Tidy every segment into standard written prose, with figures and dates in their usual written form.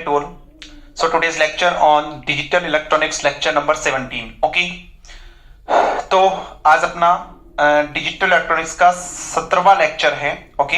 Subject Tool. So today's lecture on digital electronics lecture number 17. Okay. तो आज अपना digital electronics का 17वां lecture है. ओके.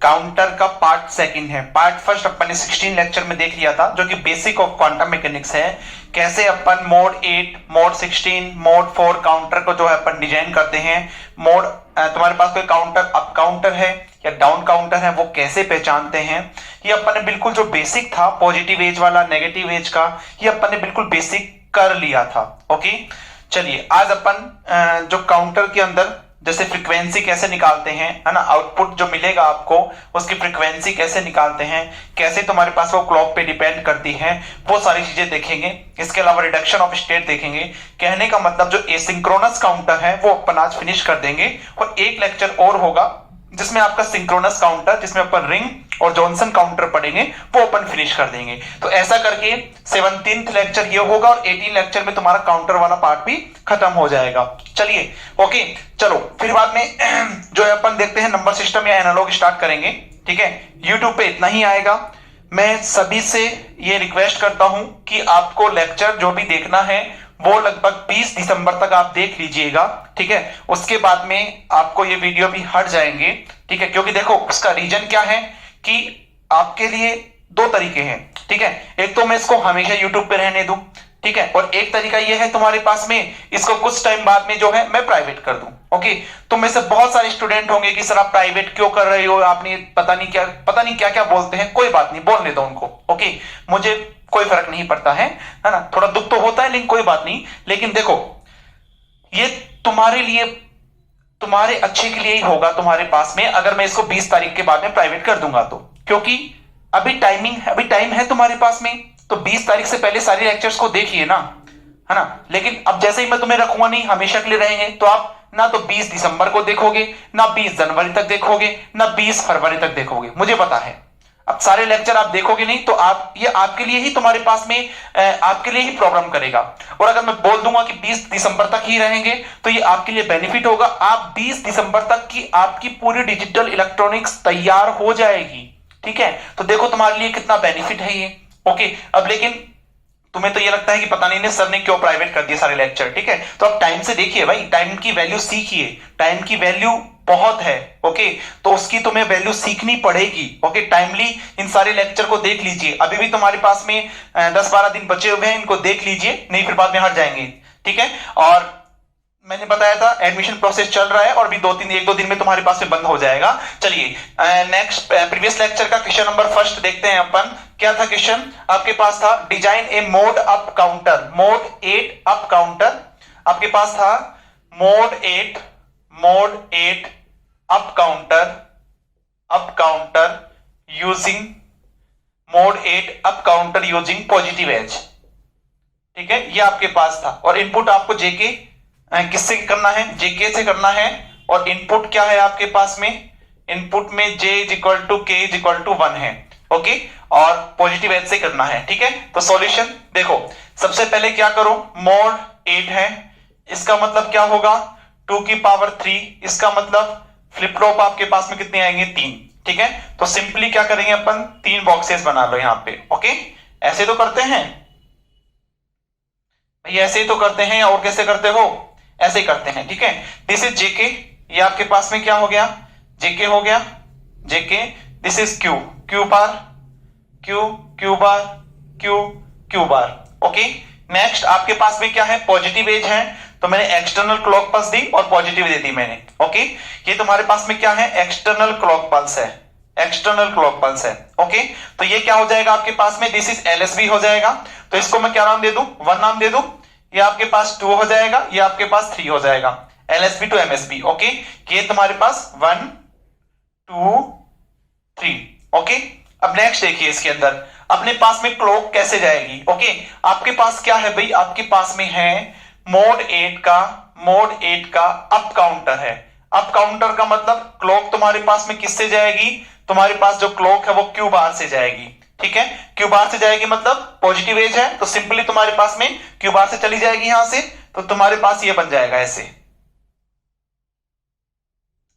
काउंटर का पार्ट सेकंड है. पार्ट फर्स्ट अपन ने 16 लेक्चर में देख लिया था, जो कि बेसिक ऑफ क्वांटम मैकेनिक्स है. कैसे अपन मोड 8, मोड 16, मोड 4 काउंटर को जो है अपन डिजाइन करते हैं. मोड तुम्हारे पास कोई काउंटर अप काउंटर है या डाउन काउंटर है, वो कैसे पहचानते हैं. ये अपन ने बिल्कुल जो बेसिक था पॉजिटिव एज वाला, नेगेटिव एज का, ये अपन ने बिल्कुल बेसिक कर लिया था. ओके. चलिए आज अपन जो काउंटर के अंदर जैसे फ्रीक्वेंसी कैसे निकालते हैं, है ना, आउटपुट जो मिलेगा आपको उसकी फ्रीक्वेंसी कैसे निकालते हैं, कैसे तुम्हारे पास वो क्लॉक पे डिपेंड करती है, वो सारी चीजें देखेंगे. इसके अलावा रिडक्शन ऑफ स्टेट देखेंगे. कहने का मतलब जो एसिंक्रोनस काउंटर है वो अपन आज फिनिश कर देंगे, और एक लेक्चर और होगा जिसमें आपका सिंक्रोनस काउंटर, जिसमें अपन रिंग और जॉनसन काउंटर पढ़ेंगे, वो अपन फिनिश कर देंगे. तो ऐसा करके 17th लेक्चर ये होगा और 18 लेक्चर में तुम्हारा काउंटर वाला पार्ट भी खत्म हो जाएगा. चलिए ओके. चलो फिर बाद में जो है अपन देखते हैं नंबर सिस्टम या एनालॉग स्टार्ट करेंगे. ठीक है. यूट्यूब पे इतना ही आएगा. मैं सभी से ये रिक्वेस्ट करता हूं कि आपको लेक्चर जो भी देखना है वो लगभग 20 दिसंबर तक आप देख लीजिएगा. ठीक है. उसके बाद में आपको ये वीडियो भी हट जाएंगे. ठीक है. क्योंकि देखो उसका रीजन क्या है कि आपके लिए दो तरीके हैं. ठीक है. एक तो मैं इसको हमेशा यूट्यूब पे रहने दूं. ठीक है. और एक तरीका ये है तुम्हारे पास में इसको कुछ टाइम बाद में जो है मैं प्राइवेट कर दूं. ओके. तो में से बहुत सारे स्टूडेंट होंगे कि सर आप प्राइवेट क्यों कर रहे हो, आपने पता नहीं क्या क्या बोलते हैं. कोई बात नहीं, बोलने दो उनको. ओके. मुझे कोई फर्क नहीं पड़ता है ना. थोड़ा दुख तो होता है लेकिन कोई बात नहीं. लेकिन देखो ये तुम्हारे लिए, तुम्हारे अच्छे के लिए ही होगा तुम्हारे पास में, अगर मैं इसको 20 तारीख के बाद में प्राइवेट कर दूंगा तो. क्योंकि अभी टाइम है तुम्हारे पास में, तो 20 तारीख से पहले सारी लेक्चर्स को देखिए ना, है ना. लेकिन अब जैसे ही मैं तुम्हें रखूंगा नहीं, हमेशा के लिए रहेंगे, तो आप ना तो 20 दिसंबर को देखोगे, ना 20 जनवरी तक देखोगे, ना 20 फरवरी तक देखोगे. मुझे पता है अब सारे लेक्चर आप देखोगे नहीं तो ये आपके लिए ही तुम्हारे पास में आपके लिए ही प्रॉब्लम करेगा. और अगर मैं बोल दूंगा कि 20 दिसंबर तक ही रहेंगे तो ये आपके लिए बेनिफिट होगा. आप 20 दिसंबर तक की आपकी पूरी डिजिटल इलेक्ट्रॉनिक्स तैयार हो जाएगी. ठीक है. तो देखो तुम्हारे लिए कितना बेनिफिट है ये. ओके. अब लेकिन तुम्हें तो ये लगता है कि पता नहीं सर ने क्यों प्राइवेट कर दिए सारे लेक्चर. ठीक है. तो अब टाइम से देखिए भाई, टाइम की वैल्यू सीखिए. टाइम की वैल्यू बहुत है. ओके. तो उसकी तुम्हें वैल्यू सीखनी पड़ेगी. ओके. टाइमली इन सारे लेक्चर को देख लीजिए. अभी भी तुम्हारे पास में 10-12 दिन बचे हुए हैं, इनको देख लीजिए, नहीं फिर बाद में हट जाएंगे. ठीक है. और मैंने बताया था एडमिशन प्रोसेस चल रहा है और भी 1-2 दिन में तुम्हारे पास में बंद हो जाएगा. चलिए नेक्स्ट प्रीवियस लेक्चर का क्वेश्चन नंबर फर्स्ट देखते हैं अपन. क्या था क्वेश्चन आपके पास? था design a mod up counter, mod 8 up counter. आपके पास था mod 8 up counter using mod 8 up counter using positive edge. ठीक है. ये आपके पास था. और इनपुट आपको जेके किससे करना है? जेके से करना है. और इनपुट क्या है आपके पास में? इनपुट में J = K = 1 है. ओके. और पॉजिटिव एज से करना है. ठीक है. तो सॉल्यूशन देखो, सबसे पहले क्या करो, मोड 8 है, इसका मतलब क्या होगा 2 की पावर 3. इसका मतलब फ्लिप फ्लॉप आपके पास में कितने आएंगे? 3. ठीक है. तो सिंपली क्या करेंगे अपन, 3 बॉक्सेस बना लो यहां पे. ओके. ऐसे तो करते हैं भाई, ऐसे ही तो करते हैं, और कैसे करते हो? ऐसे ही करते हैं. ठीक है. दिस इज जेके. ये आपके पास में क्या हो गया? जेके हो गया. JK. This is Q bar. Q bar. Okay. Next आपके पास में क्या है? पॉजिटिव एज है, तो मैंने एक्सटर्नल क्लॉक पल्स दी और पॉजिटिव दे दी मैंने. ओके. ये तुम्हारे पास में क्या है? एक्सटर्नल क्लॉक पल्स है. ओके. तो ये क्या हो जाएगा आपके पास में? दिस इज एलएसबी हो जाएगा. तो इसको मैं क्या नाम दे दूं? 1 नाम दे दूं. ये आपके पास 2 हो जाएगा, ये आपके पास 3 हो जाएगा. LSB to MSB. ओके. ये तुम्हारे पास 1 2 3. ओके. अब नेक्स्ट देखिए, इसके अंदर अपने पास में क्लॉक कैसे जाएगी. ओके. आपके पास क्या है भाई? आपके पास में है मोड 8 का अप काउंटर है. अप काउंटर का मतलब क्लॉक तुम्हारे पास में किससे जाएगी? तुम्हारे पास जो क्लॉक है वो क्यू बार से जाएगी. ठीक है. क्यू बार से जाएगी मतलब पॉजिटिव एज है, तो सिंपली तुम्हारे पास में क्यू बार से चली जाएगी यहां से. तो तुम्हारे पास ये बन जाएगा ऐसे,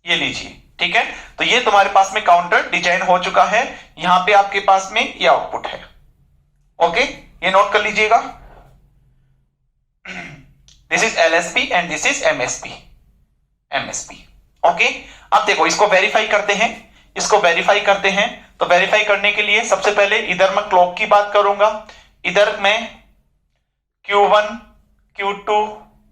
ये लीजिए. ठीक है. तो ये तुम्हारे पास में काउंटर डिजाइन हो चुका है. यहां पे आपके पास में ये आउटपुट है. ओके, ये नोट कर लीजिएगा। This is LSP and this is MSP। Okay, अब देखो इसको वेरीफाई करते हैं, तो वेरीफाई करने के लिए सबसे पहले इधर मैं क्लॉक की बात करूंगा, इधर मैं Q1 Q2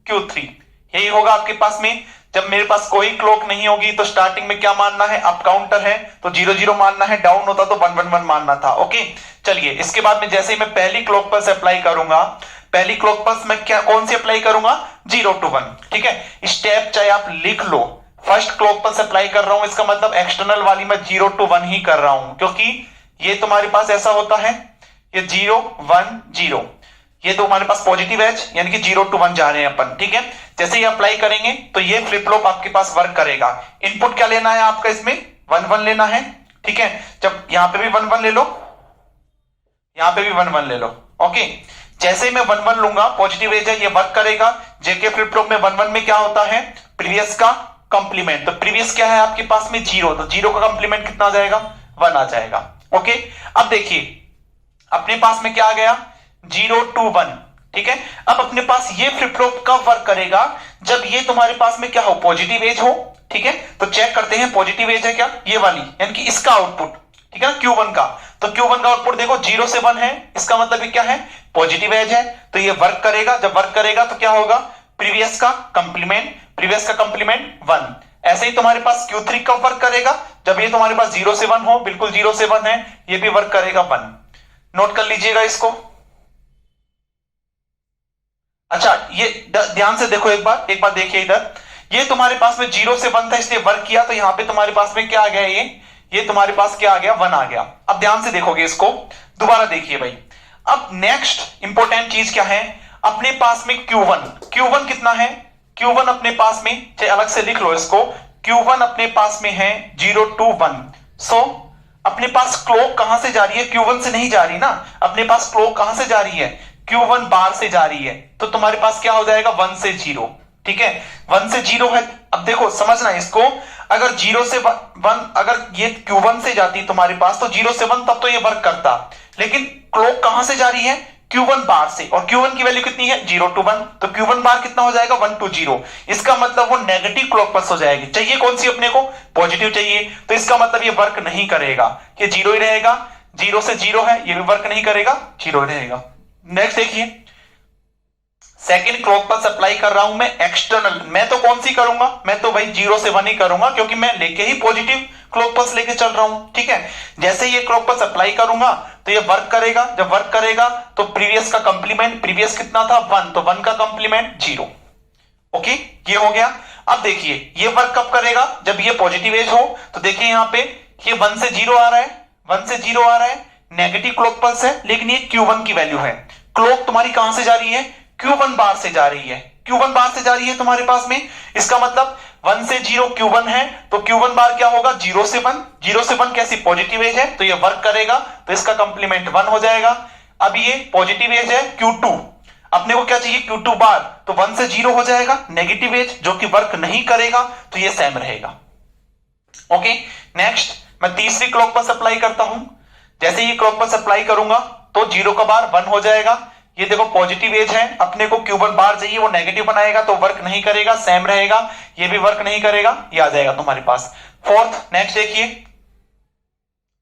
Q3 यही होगा आपके पास में। जब मेरे पास कोई क्लॉक नहीं होगी तो स्टार्टिंग में क्या मानना है, अप काउंटर है तो 0 0 मानना है, डाउन होता तो 1 1 1 मानना था। ओके, चलिए इसके बाद में जैसे ही मैं पहली क्लॉक पल्स अप्लाई करूंगा, पहली क्लॉक पल्स मैं क्या कौन सी अप्लाई करूंगा, 0 to 1। ठीक है, स्टेप चाहे आप लिख लो, फर्स्ट क्लॉक पल्स अप्लाई कर रहा हूं, इसका मतलब एक्सटर्नल वाली मैं 0 to 1 ही कर रहा हूं, क्योंकि ये तुम्हारे पास ऐसा होता है, ये 0 1 0, ये तो हमारे पास पॉजिटिव एज यानी कि 0 to 1 जा रहे हैं अपन। ठीक है, जैसे ही अप्लाई करेंगे तो ये फ्लिप फ्लॉप आपके पास वर्क करेगा। इनपुट क्या लेना है आपका, इसमें 1 1 लेना है। ठीक है, जब यहां पे भी 1 1 ले लो, यहां पे भी 1 1 ले लो। ओके, जैसे ही मैं 1 1 लूंगा, पॉजिटिव एज है, ये वर्क करेगा। जेके फ्लिप फ्लॉप में 1 1 में क्या होता है, प्रीवियस का कंप्लीमेंट, तो प्रीवियस क्या है आपके पास में 0, तो 0 का कंप्लीमेंट कितना आ जाएगा, 1 आ जाएगा। ओके, अब देखिए अपने पास में क्या आ गया, 0 to 1। ठीक है, अब अपने पास ये फ्लिप फ्लॉप कब वर्क करेगा, जब ये तुम्हारे पास में क्या हो, पॉजिटिव एज हो। ठीक है, तो चेक करते हैं पॉजिटिव एज है क्या, ये वाली यानी कि इसका आउटपुट। ठीक है, Q1 का, तो Q1 का आउटपुट देखो 0 से 1 है, इसका मतलब ये क्या है, पॉजिटिव एज है, तो ये वर्क करेगा। जब वर्क करेगा तो क्या होगा, प्रीवियस का कंप्लीमेंट 1। ऐसे ही तुम्हारे पास Q3 कब वर्क करेगा, जब ये तुम्हारे पास 0 से 1 हो, बिल्कुल 0 से 1 है, ये भी वर्क करेगा 1। नोट कर लीजिएगा इसको। अच्छा, ये ध्यान से देखो, एक बार देखिए इधर, ये तुम्हारे पास में 0 से 1 था इसलिए वर्क किया, तो यहां पे तुम्हारे पास में क्या आ गया, ये तुम्हारे पास क्या आ गया, 1 आ गया। अब ध्यान से देखोगे इसको, दोबारा देखिए भाई। अब नेक्स्ट इंपॉर्टेंट चीज क्या है, अपने पास में Q1 कितना है, Q1 अपने पास में, चाहे अलग से लिख लो इसको, Q1 अपने पास में है 0 to 1। सो अपने पास क्लॉक कहां से जा रही है, Q1 से नहीं जा रही ना, अपने पास क्लॉक कहां से जा रही है, Q1 बार से जा रही है, तो तुम्हारे पास क्या हो जाएगा, 1 से 0। ठीक है, 1 से 0 है। अब देखो समझना इसको, अगर 0 से 1, अगर ये Q1 से जाती तुम्हारे पास तो 0 से 1 तब तो ये वर्क करता, लेकिन क्लॉक कहां से जा रही है, Q1 बार से, और Q1 की वैल्यू कितनी है, 0 to 1, तो Q1 बार कितना हो जाएगा, 1 to 0। इसका मतलब वो नेगेटिव क्लॉक पल्स हो जाएगी। चाहिए कौन सी अपने को, पॉजिटिव चाहिए, तो इसका मतलब ये वर्क नहीं करेगा, ये 0 ही रहेगा। 0 से 0 है, ये भी वर्क नहीं करेगा, 0 ही रहेगा। नेक्स्ट देखिए, सेकेंड क्लॉक पल्स अप्लाई कर रहा हूं मैं एक्सटर्नल, मैं तो कौन सी करूंगा, मैं तो भाई 0 से 1 ही करूंगा, क्योंकि मैं लेके ही पॉजिटिव क्लॉक पल्स लेके चल रहा हूं। ठीक है, जैसे ये क्लॉक पल्स अप्लाई करूंगा तो ये वर्क करेगा। जब वर्क करेगा तो प्रीवियस का कंप्लीमेंट, प्रीवियस कितना था, 1, तो 1 का कंप्लीमेंट 0। ओके, ये हो गया। अब देखिए ये वर्क कब करेगा, जब ये पॉजिटिव एज हो, तो देखिए यहां पे ये 1 से 0 आ रहा है, 1 से 0 आ रहा है, नेगेटिव क्लॉक पल्स है, लेकिन ये Q1 की वैल्यू है। क्लॉक तुम्हारी कहां से जा रही है, Q1 बार से जा रही है, Q1 बार से जा रही है तुम्हारे पास में। इसका मतलब 1 से 0 Q1 है, तो Q1 बार क्या होगा, 0 से 1। 0 से 1 कैसी, पॉजिटिव एज है, तो ये वर्क करेगा, तो इसका कंप्लीमेंट 1 हो जाएगा। अब ये पॉजिटिव एज है Q2, अपने को क्या चाहिए, Q2 बार, तो 1 से 0 हो जाएगा, नेगेटिव एज जो कि वर्क नहीं करेगा, तो ये सेम रहेगा। ओके, नेक्स्ट मैं तीसरी क्लॉक पल्स अप्लाई करता हूं। जैसे ये क्लॉक पल्स अप्लाई करूंगा तो 0 का बार 1 हो जाएगा। ये देखो पॉजिटिव एज है, अपने को Q1 बार चाहिए, वो नेगेटिव बनाएगा तो वर्क नहीं करेगा, सेम रहेगा। ये भी वर्क नहीं करेगा, ये आ जाएगा तुम्हारे पास। फोर्थ नेक्स्ट देखिए,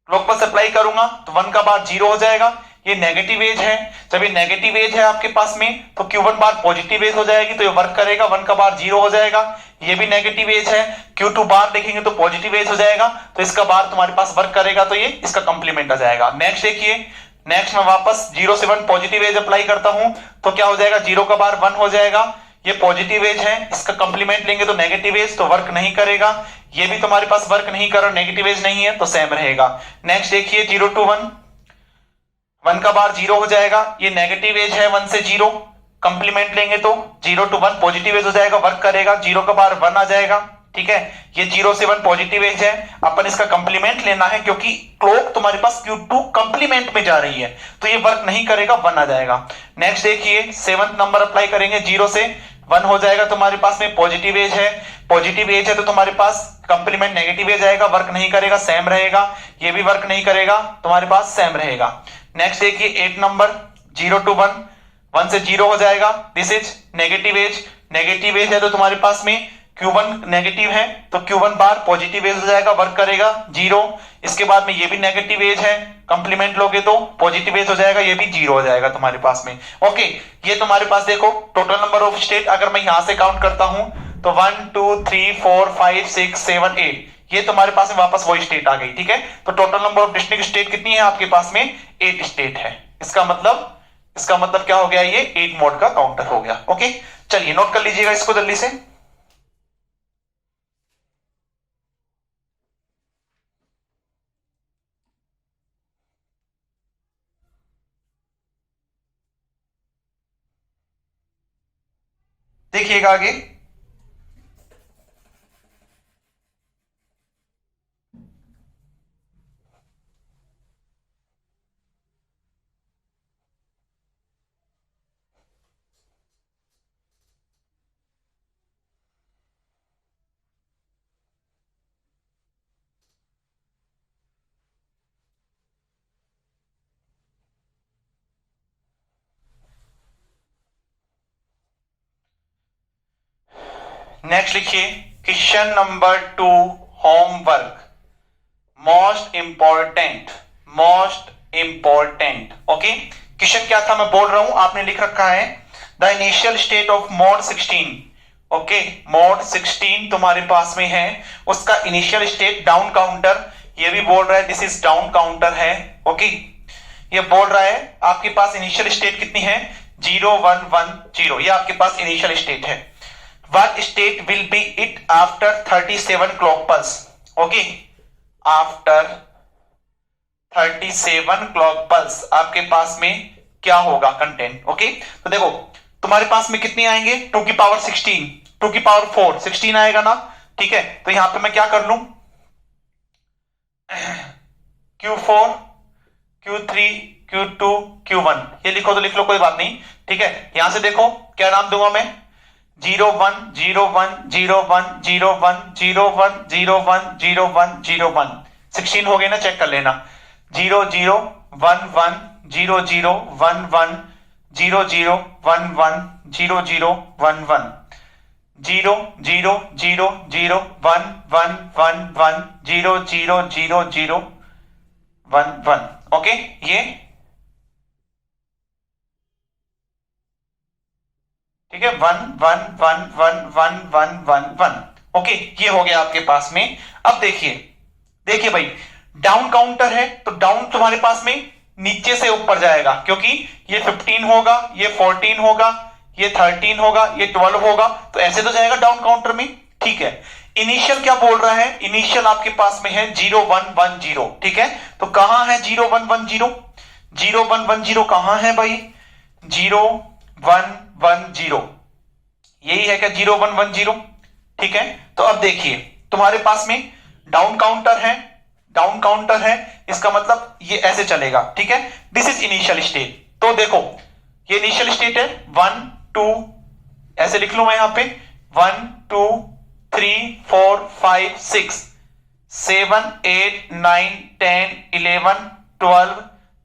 क्लॉक पल्स अप्लाई करूंगा तो 1 का बार 0 हो जाएगा, ये नेगेटिव एज है। जब ये नेगेटिव एज है आपके पास में तो Q1 बार पॉजिटिव एज हो जाएगी, तो ये वर्क करेगा, 1 का बार 0 हो जाएगा। ये भी नेगेटिव एज है, Q2 बार देखेंगे तो पॉजिटिव एज हो जाएगा, तो इसका बार तुम्हारे पास वर्क करेगा, तो ये इसका कंप्लीमेंट आ जाएगा। नेक्स्ट देखिए, नेक्स्ट मैं वापस 0 से 1 पॉजिटिव एज अप्लाई करता हूं, तो क्या हो जाएगा, 0 का बार 1 हो जाएगा। ये पॉजिटिव एज है, इसका कंप्लीमेंट लेंगे तो नेगेटिव एज, तो वर्क नहीं करेगा। ये भी तुम्हारे पास वर्क नहीं कर रहा, नेगेटिव एज नहीं है, तो सेम रहेगा। नेक्स्ट देखिए 0 to 1, 1 का बार 0 हो जाएगा, ये नेगेटिव एज है, 1 से 0 कंप्लीमेंट लेंगे तो 0 to 1 पॉजिटिव एज हो जाएगा, वर्क करेगा, 0 का बार 1 आ जाएगा। ठीक है, ये 0 से 1 पॉजिटिव एज है, अपन इसका कंप्लीमेंट लेना है, क्योंकि क्लॉक तुम्हारे पास Q2 कंप्लीमेंट में जा रही है, तो ये वर्क नहीं करेगा, 1 आ जाएगा। नेक्स्ट देखिए 7th नंबर अप्लाई करेंगे, 0 से 1 हो जाएगा, तुम्हारे पास में पॉजिटिव एज है, पॉजिटिव एज है तो तुम्हारे पास कंप्लीमेंट नेगेटिव एज आएगा, वर्क नहीं करेगा, सेम रहेगा। ये भी वर्क नहीं करेगा, तुम्हारे पास सेम रहेगा। नेक्स्ट देखिए 8 नंबर 0 to 1, 1 से 0 हो जाएगा, this is negative edge. Negative edge है तो तुम्हारे पास में Q1 नेगेटिव है तो Q1 बार पॉजिटिव एज हो जाएगा, वर्क करेगा 0। इसके बाद में ये भी नेगेटिव एज है, कंप्लीमेंट लोगे तो पॉजिटिव एज हो जाएगा, ये भी 0 हो जाएगा तुम्हारे पास में। ओके, ये तुम्हारे पास देखो टोटल नंबर ऑफ स्टेट अगर मैं यहां से काउंट करता हूं तो 1 2 3 4 5 6 7 8, ये तुम्हारे पास में वापस वही स्टेट आ गई। ठीक है, तो total number of distinct state कितनी है आपके पास में? 8 स्टेट है। इसका मतलब क्या हो गया? ये 8 मोड का काउंटर हो गया। ओके, चलिए नोट कर लीजिएगा इसको जल्दी से। देखिएगा आगे, नेक्स्ट लिखिए question number 2 homework, most important. Okay, question क्या था मैं बोल रहा हूं, आपने लिख रखा है the initial state of mode 16। Okay, mode 16 तुम्हारे पास में है, उसका इनिशियल स्टेट डाउन काउंटर, ये भी बोल रहा है दिस इज डाउन काउंटर है। ओके, ये बोल रहा है आपके पास इनिशियल स्टेट कितनी है? 0 1 1 0, ये आपके पास इनिशियल स्टेट है। What state will be it after 37 clock pulse? Okay, after 37 clock pulse आपके पास में क्या होगा कंटेंट? ओके, तो देखो तुम्हारे पास में कितने आएंगे? 2 की पावर 16, 2 की पावर 4, 16 आएगा ना। ठीक है, तो यहां पे मैं क्या कर लूं, Q4 Q3 Q2 Q1, ये लिखो तो लिख लो, कोई बात नहीं। ठीक है, यहां से देखो क्या नाम दूंगा मैं, 0 1 0 1 0 1 0 1 0 1 0 1 0 1 0 1, 16 हो गए ना, चेक कर लेना। 0 0 1 1 0 0 1 1 0 0 1 1 0 0 1 1 0 0 0 0 1 1 1 1 0 0 0 0 1 1। ओके, ये ठीक है, 1 1 1 1 1 1 1 1। ओके, ये हो गया आपके पास में। अब देखिए भाई, डाउन काउंटर है तो डाउन तुम्हारे पास में नीचे से ऊपर जाएगा, क्योंकि ये 15 होगा, ये 14 होगा, ये 13 होगा, ये 12 होगा, तो ऐसे तो जाएगा डाउन काउंटर में। ठीक है, इनिशियल क्या बोल रहा है? इनिशियल आपके पास में है 0 1 1 0। ठीक है, तो कहां है 0 1 1 0? 0 1 1 0 कहां है भाई? 0 1 1 0, यही है क्या 0 1 1 0? ठीक है, तो अब देखिए तुम्हारे पास में डाउन काउंटर है, इसका मतलब ये ऐसे चलेगा। ठीक है, दिस इज इनिशियल स्टेट। तो देखो ये इनिशियल स्टेट है 1 2, ऐसे लिख लू मैं यहां पे 1 2 3 4 5 6 7 8 9 10 11 12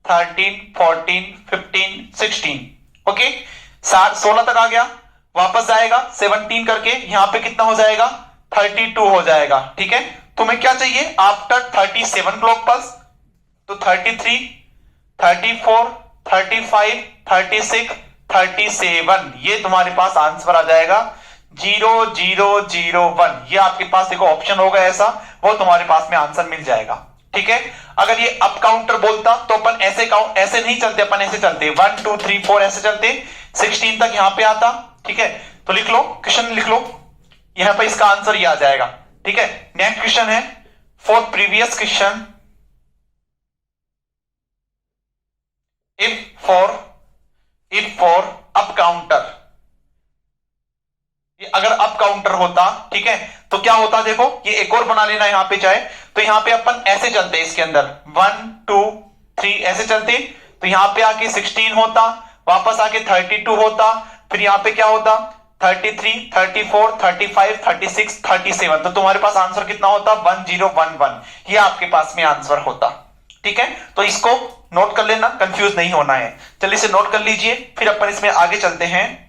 13 14 15 16। ओके, 16 तक आ गया, वापस जाएगा 17 करके, यहां पे कितना हो जाएगा? 32 हो जाएगा। ठीक है, तुम्हें क्या चाहिए आफ्टर 37 क्लॉक पल्स? तो 33 34 35 36 37, ये तुम्हारे पास आंसर आ जाएगा 0 0 0 1। ये आपके पास देखो ऑप्शन होगा ऐसा, वो तुम्हारे पास में आंसर मिल जाएगा। ठीक है, अगर ये अप काउंटर बोलता तो अपन ऐसे नहीं चलते, अपन ऐसे चलते 1 2 3 4 ऐसे चलते, 16 तक यहां पे आता। ठीक है, तो लिख लो क्वेश्चन, लिख लो यहां पे इसका आंसर ये आ जाएगा। ठीक है, नेक्स्ट क्वेश्चन है for previous question, if for up counter, अगर अप काउंटर होता, ठीक है, तो क्या होता? देखो ये एक और बना लेना यहां पे चाहे, तो यहां पे अपन ऐसे चलते इसके अंदर 1 2 3 ऐसे चलते, तो यहां पे आके 16 होता, वापस आके 32 होता, फिर यहां पे क्या होता 33 34 35 36 37। तो तुम्हारे पास आंसर कितना होता? 10 1 1, ये आपके पास में आंसर होता। ठीक है, तो इसको नोट कर लेना, कंफ्यूज नहीं होना है। चलिए इसे नोट कर लीजिए, फिर अपन इसमें आगे चलते हैं।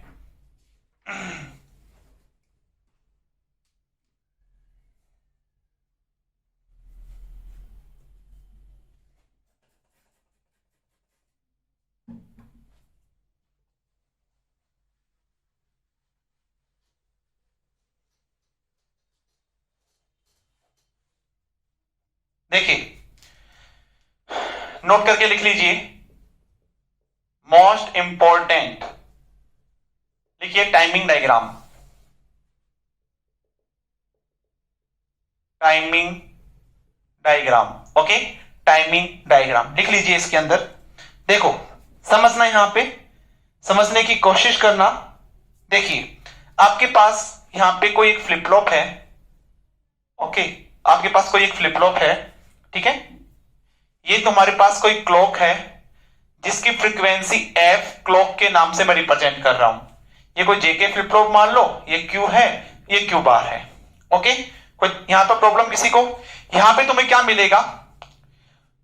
देखिए, नोट करके लिख लीजिए, मोस्ट इंपॉर्टेंट, लिखिए timing diagram, timing diagram, okay, timing diagram लिख लीजिए इसके अंदर। देखो, समझना, यहां पे समझने की कोशिश करना। देखिए, आपके पास यहां पे कोई एक फ्लिप फ्लॉप है, ओके, आपके पास कोई एक फ्लिप फ्लॉप है, ठीक है, ये तुम्हारे पास कोई क्लॉक है जिसकी फ्रीक्वेंसी एफ क्लॉक के नाम से मैं रिप्रेजेंट कर रहा हूं। ये कोई जेके फ्लिप फ्लॉप मान लो, ये क्यू है, ये क्यू बार है, ओके। कोई यहां पर प्रॉब्लम किसी को? यहां पे तुम्हें क्या मिलेगा,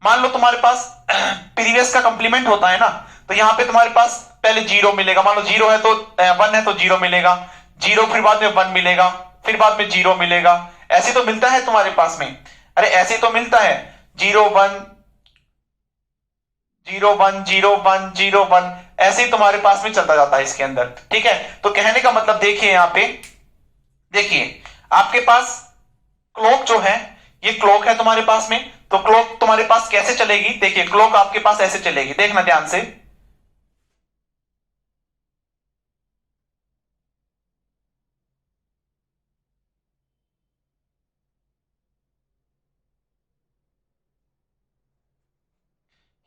मान लो तुम्हारे पास प्रीवियस का कंप्लीमेंट होता है ना, तो यहां पे तुम्हारे पास पहले जीरो मिलेगा, मान लो जीरो है तो वन है तो जीरो मिलेगा, जीरो फिर बाद में वन मिलेगा, फिर बाद में जीरो मिलेगा, ऐसे तो मिलता है तुम्हारे पास में। अरे ऐसे तो मिलता है, zero one zero one zero one zero one, ऐसे ही तुम्हारे पास में चलता जाता है इसके अंदर, ठीक है। तो कहने का मतलब देखिए, यहां पे देखिए, आपके पास क्लॉक जो है, ये क्लॉक है तुम्हारे पास में, तो क्लॉक तुम्हारे पास कैसे चलेगी? देखिए, क्लॉक आपके पास ऐसे चलेगी, देखना ध्यान से।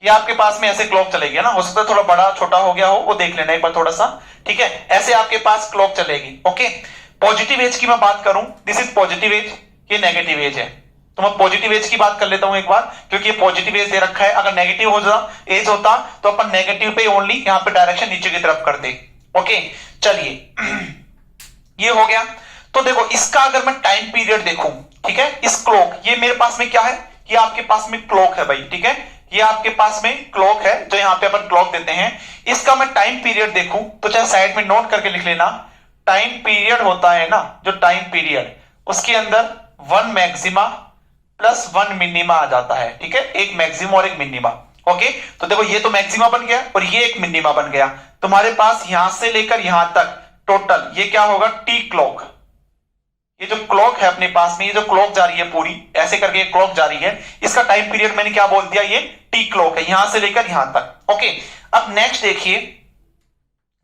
ये आपके पास में ऐसे क्लॉक चलेगी ना, हो सकता है थोड़ा बड़ा छोटा हो गया हो, वो देख लेना एक बार थोड़ा सा, ठीक है। ऐसे आपके पास क्लॉक चलेगी, ओके। पॉजिटिव एज की मैं बात करूं, दिस इज पॉजिटिव एज, ये नेगेटिव एज है। तो मैं पॉजिटिव एज की बात कर लेता हूं एक बार, क्योंकि ये पॉजिटिव एज दे रखा है। अगर नेगेटिव हो जाता एज होता तो अपन नेगेटिव पे ओनली यहां पे डायरेक्शन नीचे की तरफ कर दे, ओके। चलिए, ये हो गया। तो देखो, इसका अगर मैं टाइम पीरियड देखूं, ठीक है, इस क्लॉक, ये मेरे पास में क्या है, ये आपके पास में क्लॉक है भाई, ठीक है, ये आपके पास में क्लॉक है, जो यहां पे अपन क्लॉक देते हैं। इसका मैं टाइम पीरियड देखूं तो चाहे साइड में नोट करके लिख लेना, टाइम पीरियड होता है ना, जो टाइम पीरियड, उसके अंदर one maxima plus one minima आ जाता है, ठीक है, एक मैक्सिमा और एक मिनिमा, ओके। तो देखो, ये तो मैक्सिमा बन गया और ये एक मिनिमा बन गया। तुम्हारे पास यहां से लेकर यहां तक टोटल ये क्या होगा, टी क्लॉक। ये जो क्लॉक है अपने पास में, ये जो क्लॉक जा रही है पूरी ऐसे करके एक क्लॉक जा रही है, इसका टाइम पीरियड मैंने क्या बोल दिया, ये टी क्लॉक है, यहां से लेकर यहां तक, ओके। अब नेक्स्ट देखिए,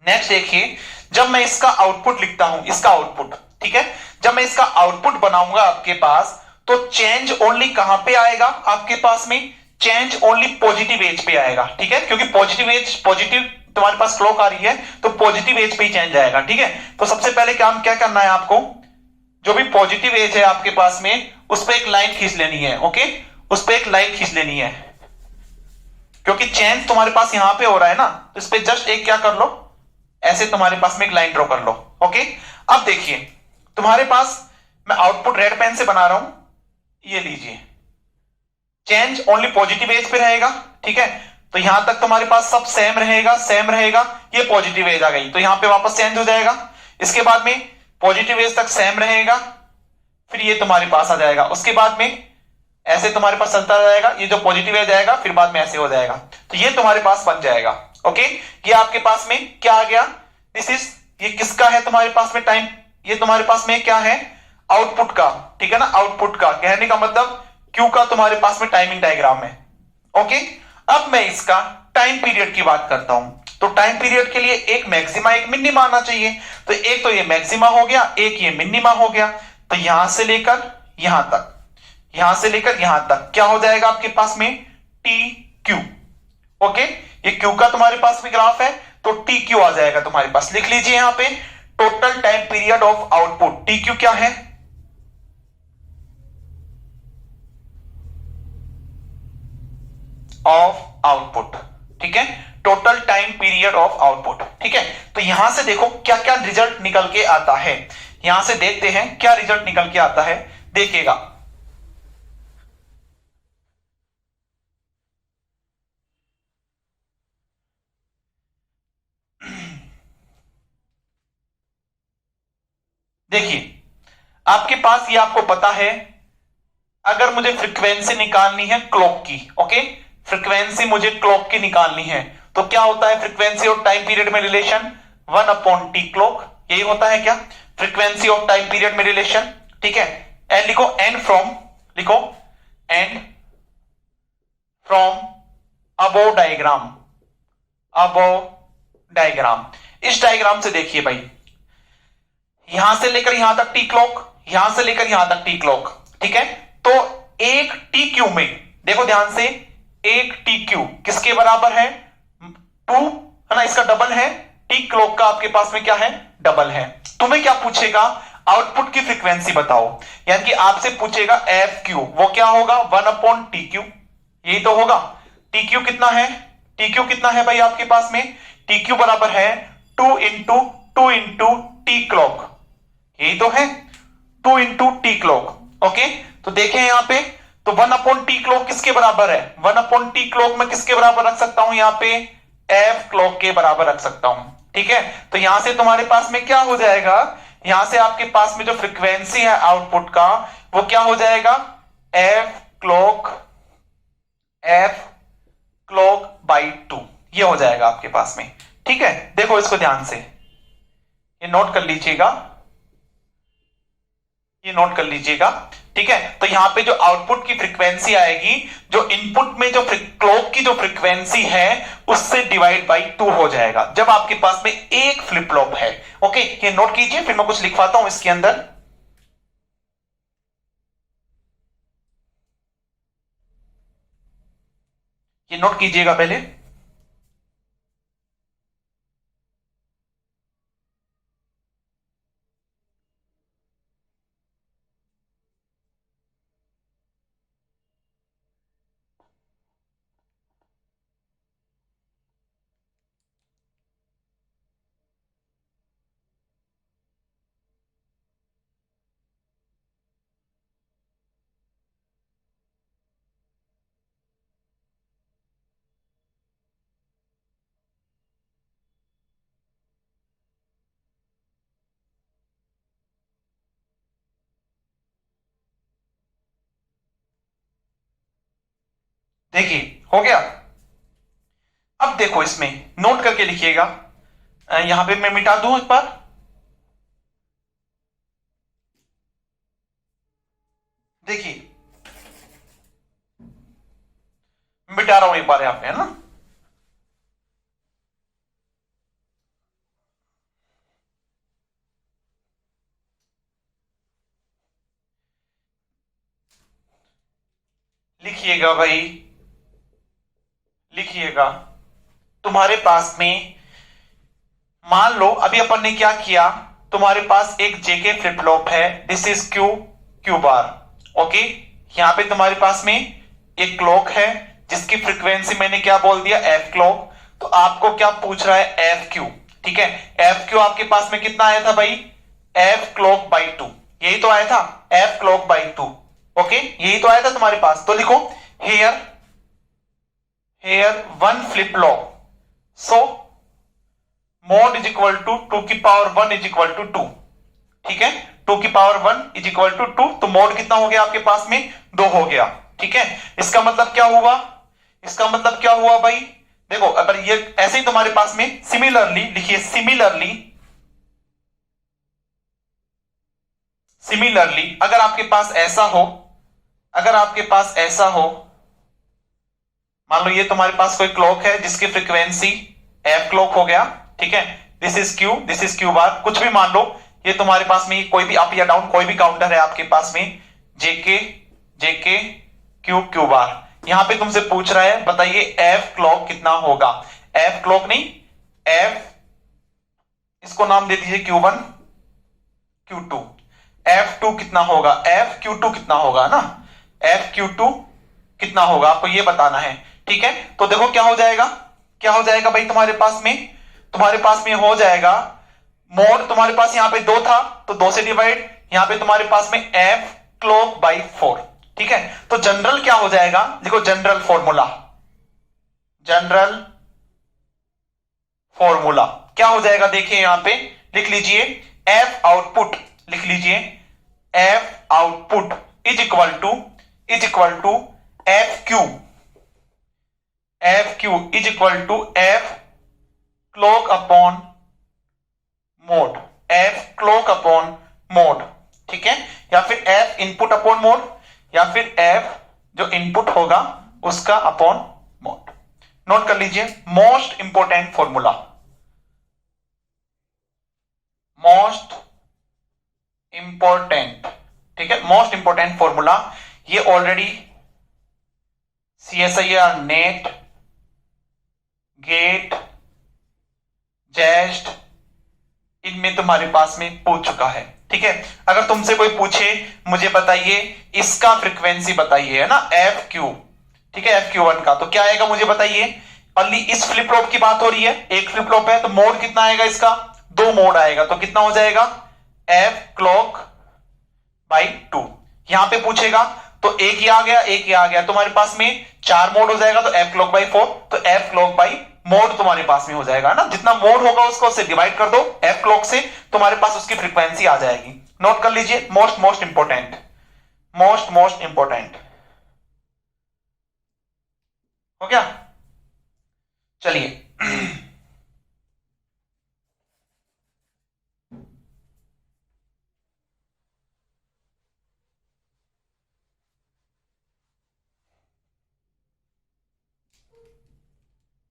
नेक्स्ट देखिए, जब मैं इसका आउटपुट लिखता हूं, इसका आउटपुट, ठीक है, जब मैं इसका आउटपुट बनाऊंगा आपके पास, तो चेंज ओनली कहां पे आएगा आपके पास में, चेंज ओनली पॉजिटिव एज पे आएगा, ठीक है, क्योंकि पॉजिटिव एज, पॉजिटिव तुम्हारे पास क्लॉक आ रही है, तो पॉजिटिव एज पे ही चेंज आएगा, ठीक है। तो सबसे पहले काम क्या करना है आपको, जो भी पॉजिटिव एज है आपके पास में, उस पर एक लाइन खींच लेनी है, ओके, उस पर एक लाइन खींच लेनी है, क्योंकि चेंज तुम्हारे पास यहां पे हो रहा है ना, तो इस पे जस्ट एक क्या कर लो, ऐसे तुम्हारे पास में एक लाइन ड्रॉ कर लो, ओके। अब देखिए, तुम्हारे पास मैं आउटपुट रेड पेन से बना रहा हूं, ये लीजिए, चेंज ओनली पॉजिटिव एज पे रहेगा, ठीक है। तो यहां तक तुम्हारे पास सब सेम रहेगा, सेम रहेगा, ये पॉजिटिव एज आ गई तो यहां पे वापस चेंज हो जाएगा। इसके बाद में पॉजिटिव एज तक सेम रहेगा, फिर ये तुम्हारे पास आ जाएगा, उसके बाद में ऐसे तुम्हारे पास चलता जाएगा, ये जो पॉजिटिव एज आएगा फिर बाद में ऐसे हो जाएगा, तो ये तुम्हारे पास बन जाएगा, ओके। ये आपके पास में क्या आ गया, दिस इज, ये किसका है तुम्हारे पास में टाइम, ये तुम्हारे पास में क्या है, आउटपुट का, ठीक है ना, आउटपुट का, कहने का मतलब क्यू का तुम्हारे पास में टाइमिंग डायग्राम है, ओके। अब मैं इसका टाइम पीरियड की बात करता हूं, तो टाइम पीरियड के लिए एक मैक्सिमा एक मिनिमा आना चाहिए, तो एक तो ये मैक्सिमा हो गया, एक ये मिनिमा हो गया, तो यहां से लेकर यहां तक, यहां से लेकर यहां तक क्या हो जाएगा आपके पास में, टी क्यू, ओके। ये क्यू का तुम्हारे पास में ग्राफ है, तो टी क्यू आ जाएगा तुम्हारे पास, लिख लीजिए यहां पे, total time period of output, T Q क्या है, ऑफ आउटपुट, ठीक है, total time period of output, ठीक है। तो यहां से देखो क्या क्या रिजल्ट निकल के आता है, यहां से देखते हैं क्या रिजल्ट निकल के आता है, देखिएगा। देखिए आपके पास ये आपको पता है, अगर मुझे फ्रीक्वेंसी निकालनी है क्लॉक की, ओके, फ्रीक्वेंसी मुझे क्लॉक की निकालनी है, तो क्या होता है फ्रीक्वेंसी और टाइम पीरियड में रिलेशन 1/t क्लॉक, यही होता है क्या, फ्रीक्वेंसी और टाइम पीरियड में रिलेशन, ठीक है। एंड लिखो एंड फ्रॉम, लिखो and from above diagram, above diagram, इस डायग्राम से देखिए भाई, यहां से लेकर यहां तक टी क्लॉक, यहां से लेकर यहां तक टी क्लॉक, ठीक है। तो एक टी क्यू में देखो ध्यान से, एक टी क्यू किसके बराबर है, 2 है ना, इसका डबल है, टी क्लॉक का आपके पास में क्या है, डबल है। तुम्हें क्या पूछेगा, आउटपुट की फ्रीक्वेंसी बताओ, यानी कि आपसे पूछेगा एफ क्यू, वो क्या होगा 1/टी क्यू, यही तो होगा। टी क्यू कितना है, टी क्यू कितना है भाई आपके पास में, टी क्यू बराबर है 2 टी क्लॉक, यही तो है 2 टी क्लॉक, ओके। तो देखें यहां पे, तो 1/टी क्लॉक किसके बराबर है, 1/टी क्लॉक में किसके बराबर रख सकता हूं, यहां पे एफ क्लॉक के बराबर रख सकता हूं, ठीक है। तो यहां से तुम्हारे पास में क्या हो जाएगा, यहां से आपके पास में जो फ्रीक्वेंसी है आउटपुट का, वो क्या हो जाएगा, F clock, F clock by 2, ये हो जाएगा आपके पास में, ठीक है। देखो इसको ध्यान से, ये नोट कर लीजिएगा, ये नोट कर लीजिएगा, ठीक है। तो यहां पे जो आउटपुट की फ्रीक्वेंसी आएगी, जो इनपुट में जो क्लॉक की जो फ्रीक्वेंसी है उससे डिवाइड बाई 2 हो जाएगा, जब आपके पास में एक फ्लिप फ्लॉप है, ओके। ये नोट कीजिए, फिर मैं कुछ लिखवाता हूं इसके अंदर। ये नोट कीजिएगा पहले, देखिए हो गया। अब देखो इसमें नोट करके लिखिएगा, यहां पे मैं मिटा दूं एक बार, देखिए मिटा रहा हूं एक बार यहां पे, है ना। लिखिएगा भाई, लिखिएगा, तुम्हारे पास में मान लो अभी अपन ने क्या किया, तुम्हारे पास एक जेके फ्लिप फ्लॉप है, this is Q, Q bar, okay. यहां पे तुम्हारे पास में एक क्लॉक है जिसकी फ्रीक्वेंसी मैंने क्या बोल दिया, एफ क्लॉक। तो आपको क्या पूछ रहा है, एफ क्यू, ठीक है। एफ क्यू आपके पास में कितना आया था भाई, एफ क्लॉक बाई 2, यही तो आया था, एफ क्लॉक बाई 2, ओके, यही तो आया था तुम्हारे पास। तो लिखो here, here one flip flop, so mod is equal to 2 की पावर 1 इज इक्वल टू 2, ठीक है। 2 की पावर 1 इज इक्वल टू 2, तो मोड कितना हो गया आपके पास में, 2 हो गया, ठीक है। इसका मतलब क्या हुआ, इसका मतलब क्या हुआ भाई, देखो अगर ये ऐसे ही तुम्हारे पास में सिमिलरली लिखिए, सिमिलरली, सिमिलरली अगर आपके पास ऐसा हो, अगर आपके पास ऐसा हो, मान लो ये तुम्हारे पास कोई क्लॉक है जिसकी फ्रीक्वेंसी एफ क्लॉक हो गया, ठीक है। This is Q, this is Q बार, कुछ भी मान लो, ये तुम्हारे पास में कोई भी अप या डाउन कोई भी काउंटर है आपके पास में, जेके, जेके क्यू, क्यू बार। यहां पे तुमसे पूछ रहा है बताइए एफ क्लॉक कितना होगा, एफ क्लॉक नहीं, एफ, इसको नाम दे दीजिए Q1, Q2, F2 कितना होगा, FQ2 कितना होगा ना, FQ2 कितना होगा आपको ये बताना है, ठीक है। तो देखो क्या हो जाएगा, क्या हो जाएगा भाई तुम्हारे पास में, तुम्हारे पास में हो जाएगा मोड, तुम्हारे पास यहां पे 2 था तो 2 से डिवाइड, यहां पे तुम्हारे पास में एफ क्लॉक बाई 4, ठीक है। तो जनरल क्या हो जाएगा, देखो जनरल फॉर्मूला, जनरल फॉर्मूला क्या हो जाएगा, देखिए यहां पे लिख लीजिए, एफ आउटपुट लिख लीजिए F output is equal to F Q is equal to F clock upon mod, F clock upon mod, ठीक है, या फिर एफ इनपुट अपॉन मोड, या फिर एफ जो इनपुट होगा उसका अपॉन मोड। नोट कर लीजिए most important formula, most important, ठीक है, मोस्ट इंपोर्टेंट फॉर्मूला। ये ऑलरेडी CSIR नेट, गेट, जेस्ट इनमें तुम्हारे पास में पूछ चुका है, ठीक है। अगर तुमसे कोई पूछे मुझे बताइए इसका फ्रीक्वेंसी बताइए, है ना, एफ क्यू, ठीक है, एफ क्यू वन का, तो क्या आएगा मुझे बताइए। ओनली इस फ्लिप फ्लॉप की बात हो रही है, एक फ्लिप फ्लॉप है तो मोड कितना आएगा इसका, 2 मोड आएगा, तो कितना हो जाएगा एफ क्लॉक बाई 2। यहां पे पूछेगा तो एक ही आ गया, एक ही आ गया, तुम्हारे पास में 4 मोड हो जाएगा तो एफ क्लॉक बाई 4, तो एफ क्लॉक बाई मोड तुम्हारे पास में हो जाएगा ना, जितना मोड होगा उसको उससे डिवाइड कर दो एफ क्लॉक से, तुम्हारे पास उसकी फ्रीक्वेंसी आ जाएगी। नोट कर लीजिए मोस्ट इंपोर्टेंट, मोस्ट इंपोर्टेंट हो गया। चलिए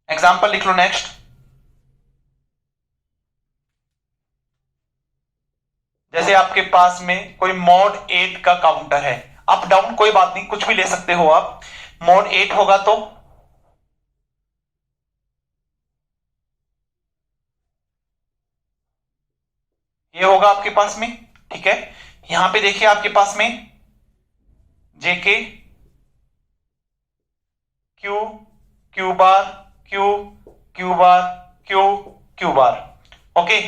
एग्जाम्पल लिख लो नेक्स्ट। जैसे आपके पास में कोई मॉड 8 का काउंटर है, अप डाउन कोई बात नहीं, कुछ भी ले सकते हो आप। मॉड 8 होगा तो ये होगा आपके पास में, ठीक है। यहां पे देखिए आपके पास में JK Q Q bar Q Q bar Q Q bar, okay.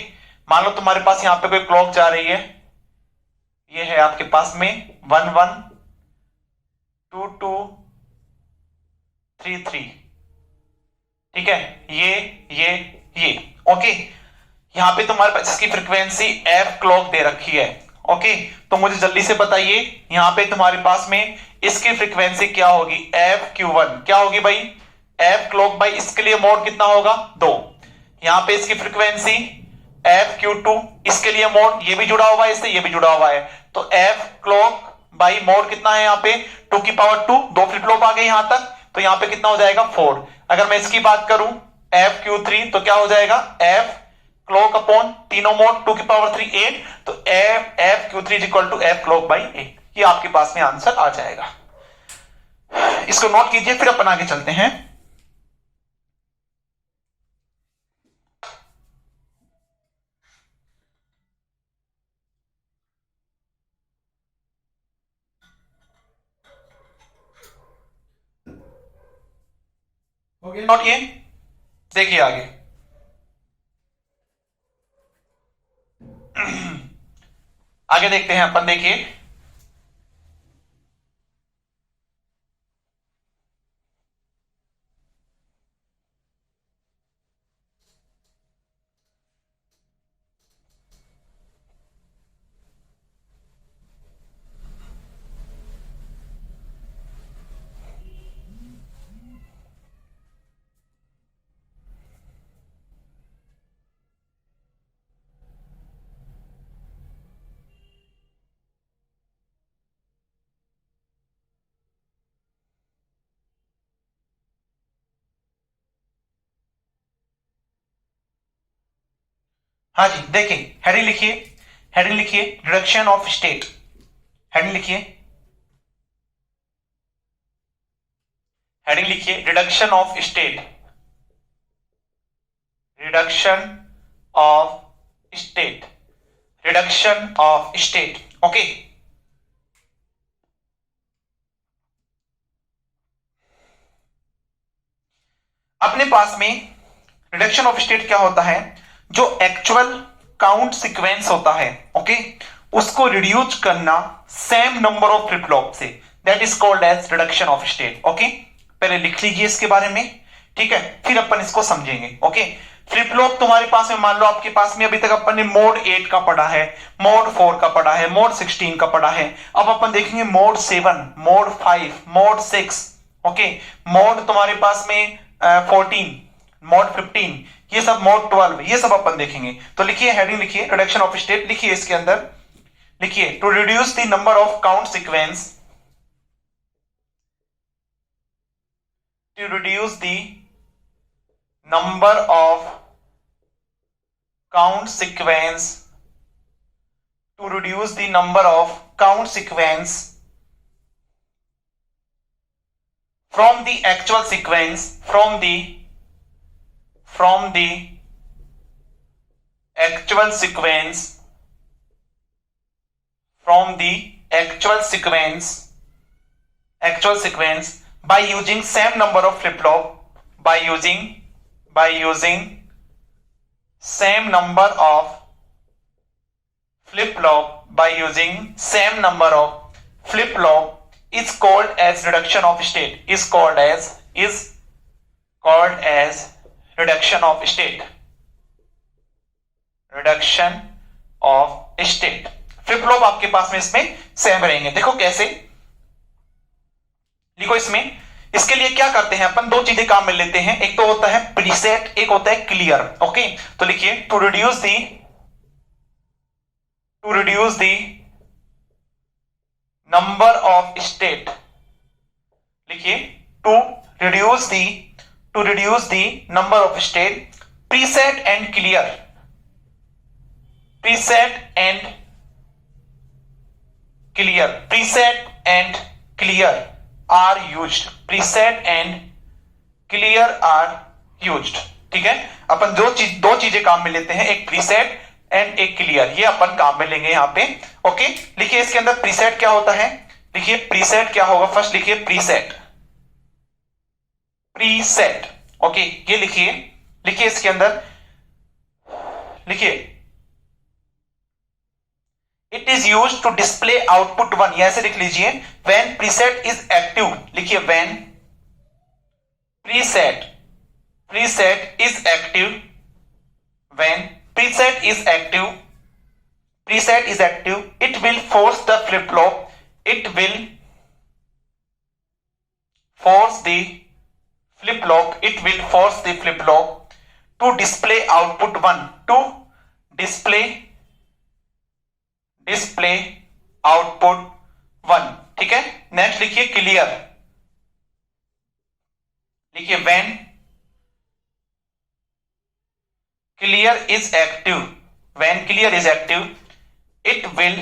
मान लो तुम्हारे पास यहां पे कोई क्लॉक जा रही है, ये है आपके पास में 1 1 2 2 3 3, ठीक है, ये ओके। यहां पे तुम्हारे पास इसकी फ्रीक्वेंसी एफ क्लॉक दे रखी है, ओके। तो मुझे जल्दी से बताइए यहां पे तुम्हारे पास में इसकी फ्रीक्वेंसी क्या होगी, एफ क्यू वन क्या होगी भाई, एफ क्लॉक बाई इसके लिए मोड कितना होगा 2। यहां पे इसकी फ्रीक्वेंसी एफ क्यू टू, इसके लिए मोड ये भी जुड़ा हुआ है, इससे ये भी जुड़ा हुआ है, तो एफ क्लॉक बाई मोड कितना है यहाँ पे 2 की पावर 2, 2 फ्लिप फ्लॉप आ गए यहां तक, तो यहां पे कितना हो जाएगा 4। अगर मैं इसकी बात करूं एफ क्यू थ्री तो क्या हो जाएगा एफ क्लॉक अपॉन तीनों मोड 2 की पावर 3 8, तो F Q three is equal to F clock by 8। ये आपके पास में आंसर आ जाएगा। इसको नोट कीजिए, फिर अपन आगे चलते हैं। नोट ये देखिए आगे आगे देखते हैं अपन, देखिए हाँ जी, देखिए हेडिंग लिखिए, हेडिंग लिखिए रिडक्शन ऑफ स्टेट, हेडिंग लिखिए, हेडिंग लिखिए reduction of state, reduction of state, reduction of state, okay. अपने पास में रिडक्शन ऑफ स्टेट क्या होता है, जो एक्चुअल काउंट सीक्वेंस होता है, ओके, उसको रिड्यूस करना same number of flip flop से, that is called edge reduction of state, okay. पहले लिख लीजिए इसके बारे में, ठीक है, फिर अपन इसको समझेंगे, ओके। फ्लिप फ्लॉप तुम्हारे पास में मान लो आपके पास में अभी तक अपन ने मोड 8 का पढ़ा है, मोड 4 का पढ़ा है, मोड 16 का पढ़ा है। अब अपन देखेंगे mode 7, mode 5, mode 6, okay, mode तुम्हारे पास में 14, मोड 15, ये सब मोड 12, ये सब अपन देखेंगे। तो लिखिए, हेडिंग लिखिए रिडक्शन ऑफ स्टेट, लिखिए इसके अंदर, लिखिए to reduce the number of count sequence, to reduce the number of count sequence, to reduce the number of count sequence from the actual sequence, from the actual sequence, from the actual sequence by using same number of flip-flop, by using same number of flip-flop, by using same number of flip-flop is called as reduction of state, is called as reduction of state, reduction of state। flip-flop आपके पास में इसमें same रहेंगे। देखो कैसे, लिखो इसमें, इसके लिए क्या करते हैं अपन, दो चीजें काम में लेते हैं, एक तो होता है प्रीसेट, एक होता है क्लियर। ओके, तो लिखिए to reduce the number of state, लिखिए to reduce the number of state, preset and clear, preset and clear are used, preset and clear are used। ठीक है, अपन दो चीजें काम में लेते हैं, एक प्रीसेट एंड एक क्लियर, ये अपन काम में लेंगे यहां पे। ओके, लिखिए इसके अंदर प्रीसेट क्या होता है, लिखिए प्रीसेट क्या होगा, फर्स्ट लिखिए प्रीसेट, ओके, ये लिखिए इसके अंदर, लिखिए it is use to display output 1, ऐसे लिख लीजिए, व्हेन प्रीसेट इज एक्टिव, लिखिए when preset is active, when preset is active, it will force the flip flop, it will force the flip flop to display output 1, to display output 1। ठीक है, next लिखिए clear, लिखिए when clear is active, it will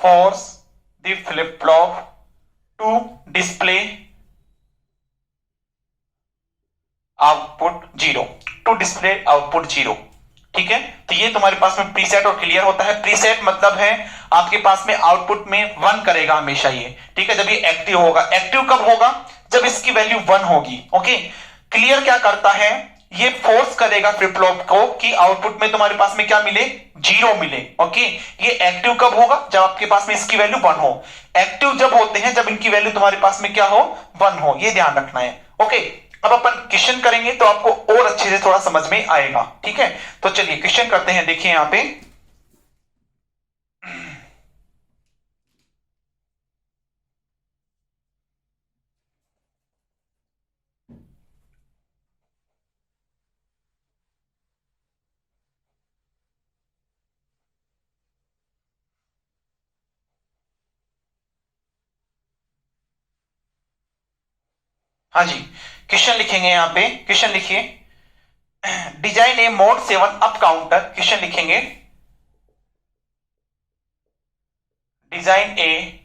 force the flip flop to display output 0, ठीक है। तो ये तुम्हारे पास में प्रीसेट और क्लियर होता है। प्रीसेट मतलब है आपके पास में आउटपुट में 1 करेगा हमेशा ये, ठीक है, जब ये एक्टिव होगा। एक्टिव कब होगा, जब इसकी वैल्यू 1 होगी। ओके, क्लियर क्या करता है, ये फोर्स करेगा फ्लिप फ्लॉप को कि आउटपुट में तुम्हारे पास में क्या मिले, 0 मिले। ओके, ये एक्टिव कब होगा, जब आपके पास में इसकी वैल्यू 1 हो। एक्टिव जब होते हैं जब इनकी वैल्यू तुम्हारे पास में क्या हो, 1 हो, ये ध्यान रखना है। ओके, अब अपन क्वेश्चन करेंगे तो आपको और अच्छे से थोड़ा समझ में आएगा, ठीक है। तो चलिए क्वेश्चन करते हैं, देखिए यहां पे हाँ जी, क्वेश्चन लिखेंगे यहां पे, क्वेश्चन लिखिए, design a mod 7 up counter. Question लिखेंगे design a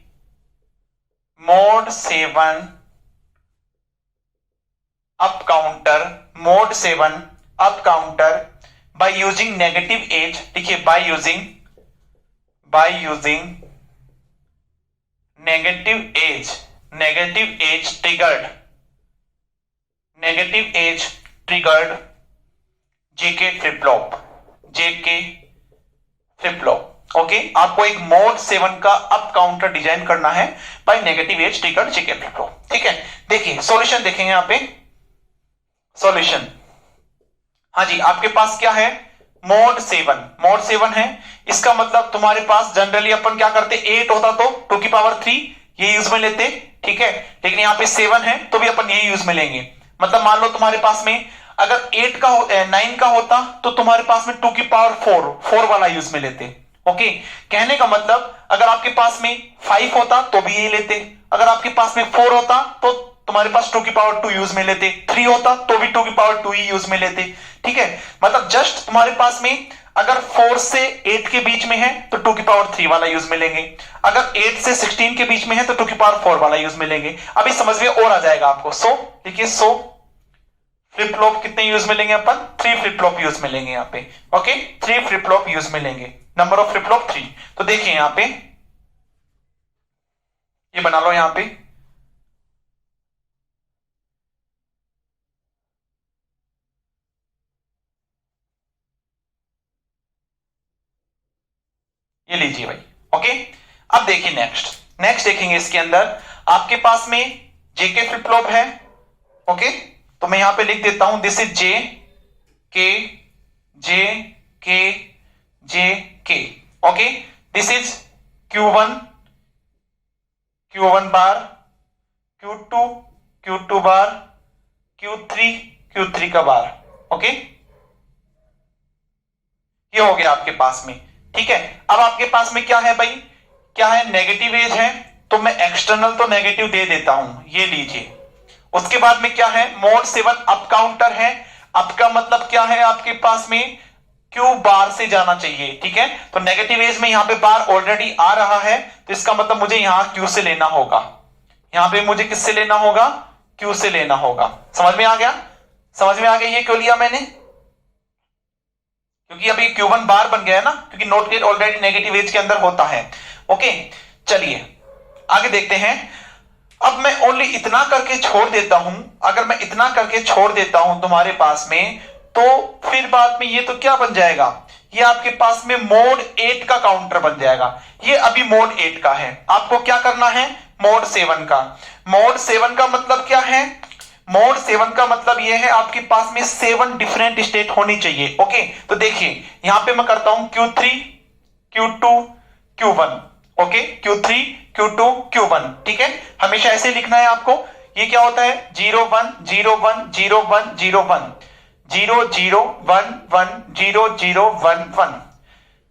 mod 7 up counter, mod 7 up counter by using negative edge. लिखिए by using negative edge triggered JK flip flop. Okay, आपको एक मोड 7 का अप काउंटर डिजाइन करना है by negative edge triggered JK flip flop. ठीक है, देखिए solution देखेंगे यहां पे, सॉल्यूशन हाँ जी, आपके पास क्या है, मोड 7, मोड 7 है। इसका मतलब तुम्हारे पास जनरली अपन क्या करते, 8 होता तो 2 की पावर 3 ये यूज में लेते, ठीक है, लेकिन यहाँ पे 7 है तो भी अपन यही यूज में लेंगे। मतलब मान लो तुम्हारे पास में अगर 9 का होता तो तुम्हारे पास में 2 की पावर 4 वाला यूज में लेते। ओके, कहने का मतलब अगर आपके पास में 5 होता तो भी यही लेते, अगर आपके पास में 4 होता तो तुम्हारे पास 2 की पावर 2 यूज में लेते, 3 होता तो भी 2 की पावर 2 ही यूज में लेते। ठीक है, मतलब जस्ट तुम्हारे पास में अगर 4 से 8 के बीच में है तो 2 की पावर 3 वाला यूज में लेंगे, अगर 8 से 16 के बीच में है तो 2 की पावर 4 वाला यूज में लेंगे। अभी समझ में और आ जाएगा आपको। सो देखिए, सो फ्लिप फ्लॉप कितने यूज में लेंगे अपन, 3 फ्लिप फ्लॉप यूज में लेंगे यहाँ पे। ओके, 3 फ्लिप फ्लॉप यूज में लेंगे, नंबर ऑफ फ्लिप फ्लॉप 3। तो देखिए यहाँ पे ये बना लो, यहाँ पे ये लीजिए भाई। ओके, अब देखिए नेक्स्ट देखेंगे इसके अंदर आपके पास में जेके फ्लिप फ्लॉप है। ओके, तो मैं यहां पे लिख देता हूं, दिस इज जे के जे के जे के। Okay, this is Q1 Q1 bar, Q2 Q2 bar, Q3 Q3 का बार। ओके, ये हो गया आपके पास में। ठीक है, अब आपके पास में क्या है भाई, क्या है, नेगेटिव एज है, तो मैं एक्सटर्नल तो नेगेटिव दे देता हूं, ये लीजिए। उसके बाद में क्या है, मोड 7 अप काउंटर है। अप का मतलब क्या है, आपके पास में क्यू बार से जाना चाहिए। ठीक है, तो नेगेटिव एज में यहां पे बार ऑलरेडी आ रहा है, तो इसका मतलब मुझे यहां क्यू से लेना होगा, यहां पे मुझे किससे लेना होगा, क्यू से लेना होगा। समझ में आ गया, समझ में आ गया ये क्यों लिया मैंने, क्योंकि अभी Q1 बार बन गया है ना, क्योंकि NOT gate already negative edge के अंदर होता है। ओके, चलिए आगे देखते हैं। अब मैं ओनली इतना करके छोड़ देता हूं, अगर मैं इतना करके छोड़ देता हूं तुम्हारे पास में, तो फिर बाद में ये तो क्या बन जाएगा, ये आपके पास में मोड 8 का काउंटर बन जाएगा। ये अभी मोड 8 का है, आपको क्या करना है, मोड 7 का। मोड 7 का मतलब क्या है, मोड 7 का मतलब ये है आपके पास में 7 डिफरेंट स्टेट होनी चाहिए। ओके, तो देखिए यहां पे मैं करता हूं Q3 Q2 Q1। Okay, Q3 Q2 Q1। ठीक है, हमेशा ऐसे लिखना है आपको। ये क्या होता है, 0 1 0 1 0 1 0 1 0 0 1 1 0 0 1 1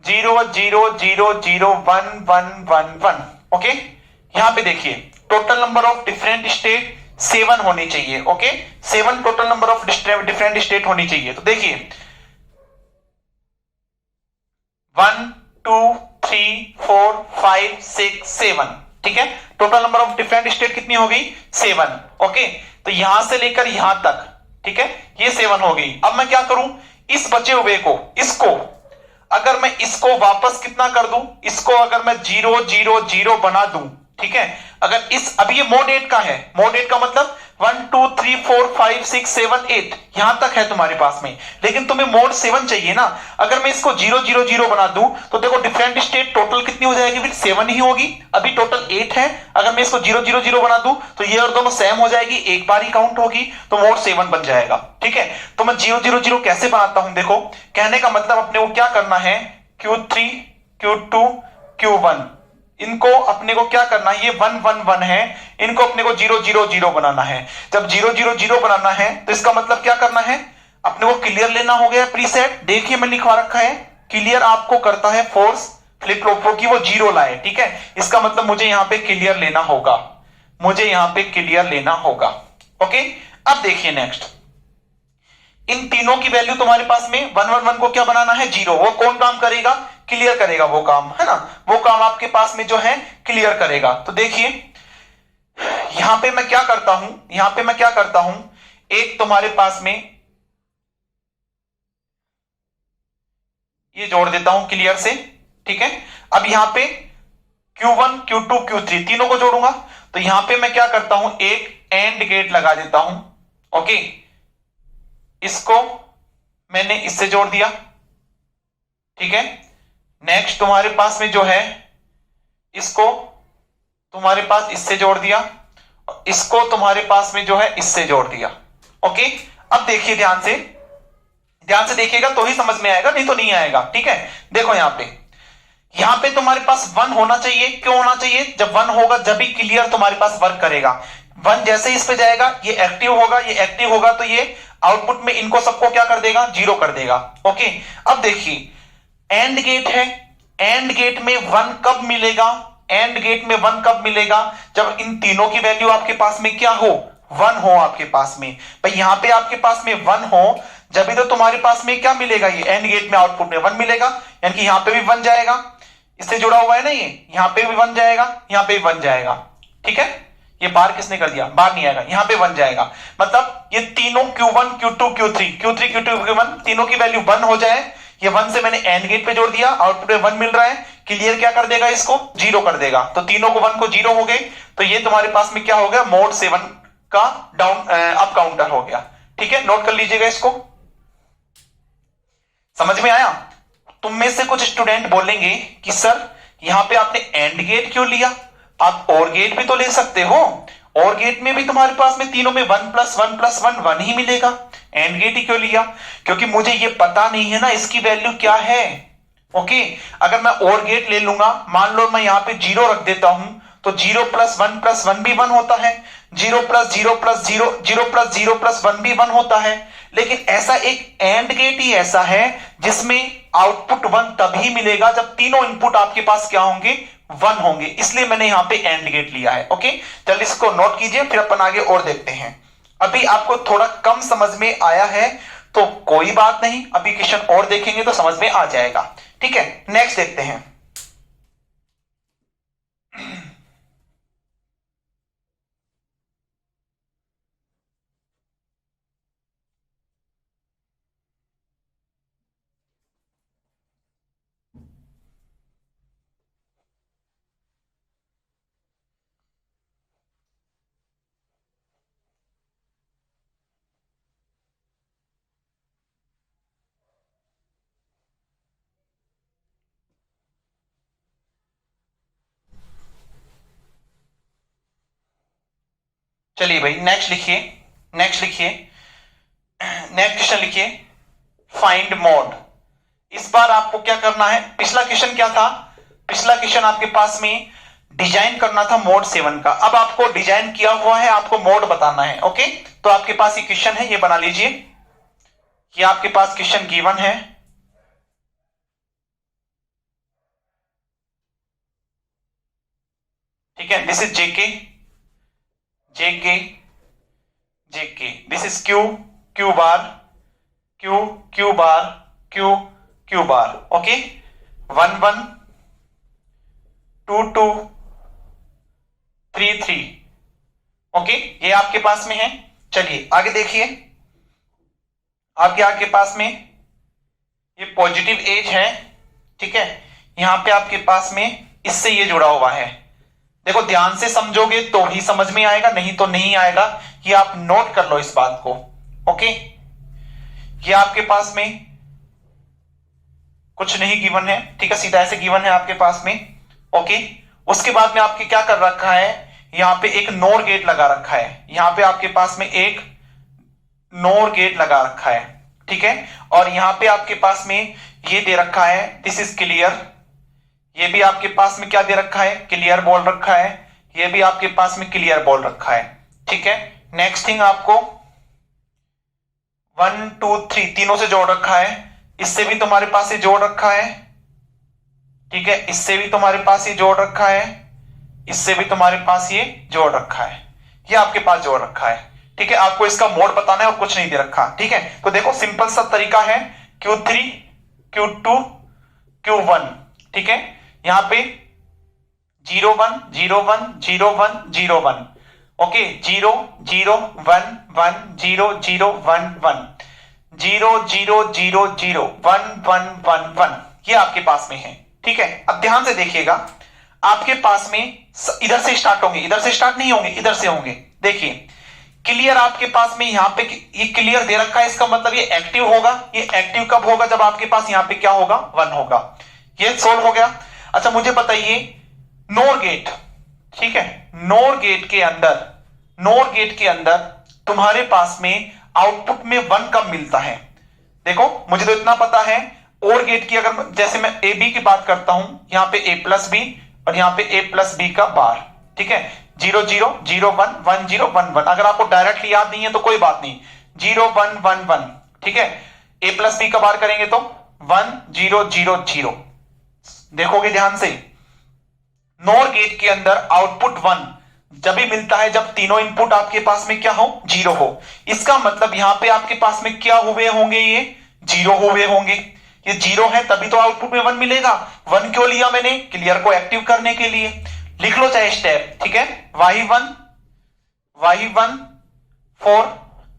0 0 0 0 1 1 1 1। ओके, यहां पे देखिए total number of different state 7 होनी चाहिए। Okay, 7 total number of different state होनी चाहिए। तो देखिए 1 2 3 4 5 6 7। ठीक है, total number of different state कितनी हो गई, 7। ओके, तो यहां से लेकर यहां तक, ठीक है, ये 7 हो गई। अब मैं क्या करूं, इस बचे हुए को, इसको अगर मैं इसको वापस कितना कर दूं, इसको अगर मैं 0 0 0 बना दूं, ठीक है, अगर इस, अभी ये मोड 8 का है, मोड 8 का मतलब 1 2 3 4 5 6 7 8 यहां तक है तुम्हारे पास में, लेकिन तुम्हें मोड 7 चाहिए ना। अगर मैं इसको 0 0 0 बना दूं तो देखो डिफरेंट स्टेट टोटल कितनी हो जाएगी, फिर 7 ही होगी। अभी टोटल 8 है, अगर मैं इसको 0 0 0 बना दूं तो ये और दोनों सेम हो जाएगी, एक बार ही काउंट होगी, तो मोड 7 बन जाएगा। ठीक है, तो मैं 0 0 0 कैसे बनाता हूं, देखो कहने का मतलब अपने को क्या करना है, Q3 Q2 Q1 इनको अपने को क्या करना है, ये 1 1 1 है, इनको अपने को 0 0 0 बनाना है। जब 0 0 0 बनाना है तो इसका मतलब क्या करना है, अपने को क्लियर लेना हो गया प्रीसेट। देखिए मैं लिखवा रखा है, क्लियर आपको करता है फोर्स फ्लिप फ्लॉप की वो 0 लाए। ठीक है, इसका मतलब मुझे यहां पे क्लियर लेना होगा, मुझे यहां पे क्लियर लेना होगा। ओके, अब देखिए नेक्स्ट, इन तीनों की वैल्यू तुम्हारे पास में 1 1 1 को क्या बनाना है, 0। वो कौन काम करेगा, क्लियर करेगा, वो काम है ना, वो काम आपके पास में जो है क्लियर करेगा। तो देखिए यहां पे मैं क्या करता हूं, यहां पे मैं क्या करता हूं, एक तुम्हारे पास में ये जोड़ देता हूं क्लियर से। ठीक है, अब यहां पे Q1 Q2 Q3 तीनों को जोड़ूंगा, तो यहां पे मैं क्या करता हूं, एक एंड गेट लगा देता हूं। ओके, इसको मैंने इससे जोड़ दिया। ठीक है, नेक्स्ट तुम्हारे पास में जो है, इसको तुम्हारे पास इससे जोड़ दिया, इसको तुम्हारे पास में जो है इससे जोड़ दिया। ओके, अब देखिए ध्यान से देखिएगा तो ही समझ में आएगा, नहीं तो नहीं आएगा। ठीक है, देखो यहां पे तुम्हारे पास 1 होना चाहिए। क्यों होना चाहिए? जब 1 होगा जब भी क्लियर तुम्हारे पास वर्क करेगा। 1 जैसे इस पे जाएगा ये एक्टिव होगा, ये एक्टिव होगा तो ये आउटपुट में इनको सबको क्या कर देगा? 0 कर देगा। ओके, अब देखिए एंड गेट है, एंड गेट में 1 कब मिलेगा? एंड गेट में 1 कब मिलेगा? जब इन तीनों की वैल्यू आपके पास में क्या हो? 1 हो आपके पास में। भाई यहां पे आपके पास में 1 हो जब भी तो तुम्हारे पास में क्या मिलेगा? ये एंड गेट में आउटपुट में 1 मिलेगा, यानी कि यहां पे भी 1 जाएगा, इससे जुड़ा हुआ है ना ये, यहां पे भी 1 जाएगा, यहां पे भी 1 जाएगा। ठीक है, ये बार किसने कर दिया? बार नहीं आएगा, यहां पे 1 जाएगा। मतलब ये तीनों Q1 Q2 Q3 Q2 Q1 तीनों की वैल्यू 1 हो जाए, ये 1 से मैंने एंड गेट पे जोड़ दिया, आउटपुट में 1 मिल रहा है, क्लियर क्या कर देगा? इसको 0 कर देगा। तो तीनों को 1 को 0 हो गए, तो ये तुम्हारे पास में क्या हो गया? मोड 7 का डाउन अप काउंटर हो गया। ठीक है, नोट कर लीजिएगा इसको। समझ में आया? तुम में से कुछ स्टूडेंट बोलेंगे कि सर यहां पे आपने एंड गेट क्यों लिया? आप और गेट भी तो ले सकते हो, और गेट में भी तुम्हारे पास में तीनों में 1 + 1 + 1 1 ही मिलेगा, एंड गेट ही क्यों लिया? क्योंकि मुझे ये पता नहीं है ना इसकी वैल्यू क्या है। ओके, अगर मैं और गेट ले लूंगा, मान लो मैं यहां पे 0 रख देता हूं, तो 0 + 1 + 1 भी 1 होता है, 0 + 0 + 0 0 + 0 + 1 भी 1 होता है। लेकिन ऐसा एक एंड गेट ही ऐसा है जिसमें आउटपुट 1 तभी मिलेगा जब तीनों इनपुट आपके पास क्या होंगे? 1 होंगे, इसलिए मैंने यहां पे एंड गेट लिया है। ओके, चल इसको नोट कीजिए, फिर अपन आगे और देखते हैं। अभी आपको थोड़ा कम समझ में आया है तो कोई बात नहीं, अभी क्वेश्चन और देखेंगे तो समझ में आ जाएगा। ठीक है, नेक्स्ट देखते हैं। चलिए भाई नेक्स्ट लिखिए, नेक्स्ट लिखिए, नेक्स्ट क्वेश्चन लिखिए, फाइंड मोड। इस बार आपको क्या करना है? पिछला क्वेश्चन क्या था? पिछला क्वेश्चन आपके पास में डिजाइन करना था मोड 7 का, अब आपको डिजाइन किया हुआ है, आपको मोड बताना है। ओके, तो आपके पास ये क्वेश्चन है, ये बना लीजिए, ये आपके पास क्वेश्चन गिवन है। ठीक है, this is JK, JK, JK, this is Q, Q bar, Q, Q bar, Q, Q bar. Okay, 1 1 2 2 3 3। Okay, ये आपके पास में है। चलिए आगे देखिए, आपके आपके पास में ये पॉजिटिव एज है। ठीक है, यहां पे आपके पास में इससे ये जुड़ा हुआ है। देखो ध्यान से समझोगे तो ही समझ में आएगा, नहीं तो नहीं आएगा। ये आप नोट कर लो इस बात को। ओके, ये आपके पास में कुछ नहीं गिवन है। ठीक है, सीधा ऐसे गिवन है आपके पास में। ओके, उसके बाद में आपके क्या कर रखा है? यहां पे एक नोर गेट लगा रखा है, यहां पे आपके पास में एक नोर गेट लगा रखा है। ठीक है, और यहां पे आपके पास में ये दे रखा है, दिस इज क्लियर। ये भी आपके पास में क्या दे रखा है? क्लियर बोल रखा है। ये भी आपके पास में क्लियर बोल रखा है। ठीक है, नेक्स्ट थिंग आपको 1 2 3 तीनों से जोड़ रखा है, इससे भी तुम्हारे पास ये जोड़ रखा है। ठीक है, इससे भी तुम्हारे पास ये जोड़ रखा है, इससे भी तुम्हारे पास ये जोड़ रखा है, ये आपके पास जोड़ रखा है। ठीक है, आपको इसका मोड बताना है और कुछ नहीं दे रखा। ठीक है, तो देखो सिंपल सा तरीका है, Q3 Q2 Q1। ठीक है, यहां पे 0 1 0 1 0 1 0 1। ओके, 0 0 1 1 0 0 1 1 0 0 0 0 1 1 1 1, ये आपके पास में है। ठीक है, अब ध्यान से देखिएगा, आपके पास में इधर से स्टार्ट होंगे, इधर से स्टार्ट नहीं होंगे, इधर से होंगे। देखिए क्लियर आपके पास में यहां पे ये क्लियर दे रखा है, इसका मतलब ये एक्टिव होगा। ये एक्टिव कब होगा? जब आपके पास यहां पे क्या होगा? 1 होगा। ये सोल्व हो गया। अच्छा मुझे बताइए नोर गेट। ठीक है, नोर गेट के अंदर, नोर गेट के अंदर तुम्हारे पास में आउटपुट में 1 कब मिलता है? देखो मुझे तो इतना पता है, और गेट की अगर जैसे मैं ए बी की बात करता हूं, यहां पे ए प्लस बी और यहां पे ए प्लस बी का बार, ठीक है, 0 0 0 1 1 0 1 1। अगर आपको डायरेक्टली याद नहीं है तो कोई बात नहीं, 0 1 1 1, ठीक है। ए प्लस बी का बार करेंगे तो 1 0 0 0। देखोगे ध्यान से, नॉर गेट के अंदर आउटपुट 1 जब भी मिलता है जब तीनों इनपुट आपके पास में क्या हो, 0 हो। इसका मतलब यहां पे आपके पास में क्या हुए होंगे, ये 0 हुए होंगे। ये 0 है तभी तो आउटपुट में 1 मिलेगा। 1 क्यों लिया मैंने, क्लियर को एक्टिव करने के लिए। लिख लो चाहे स्टेप, ठीक है, y1 फॉर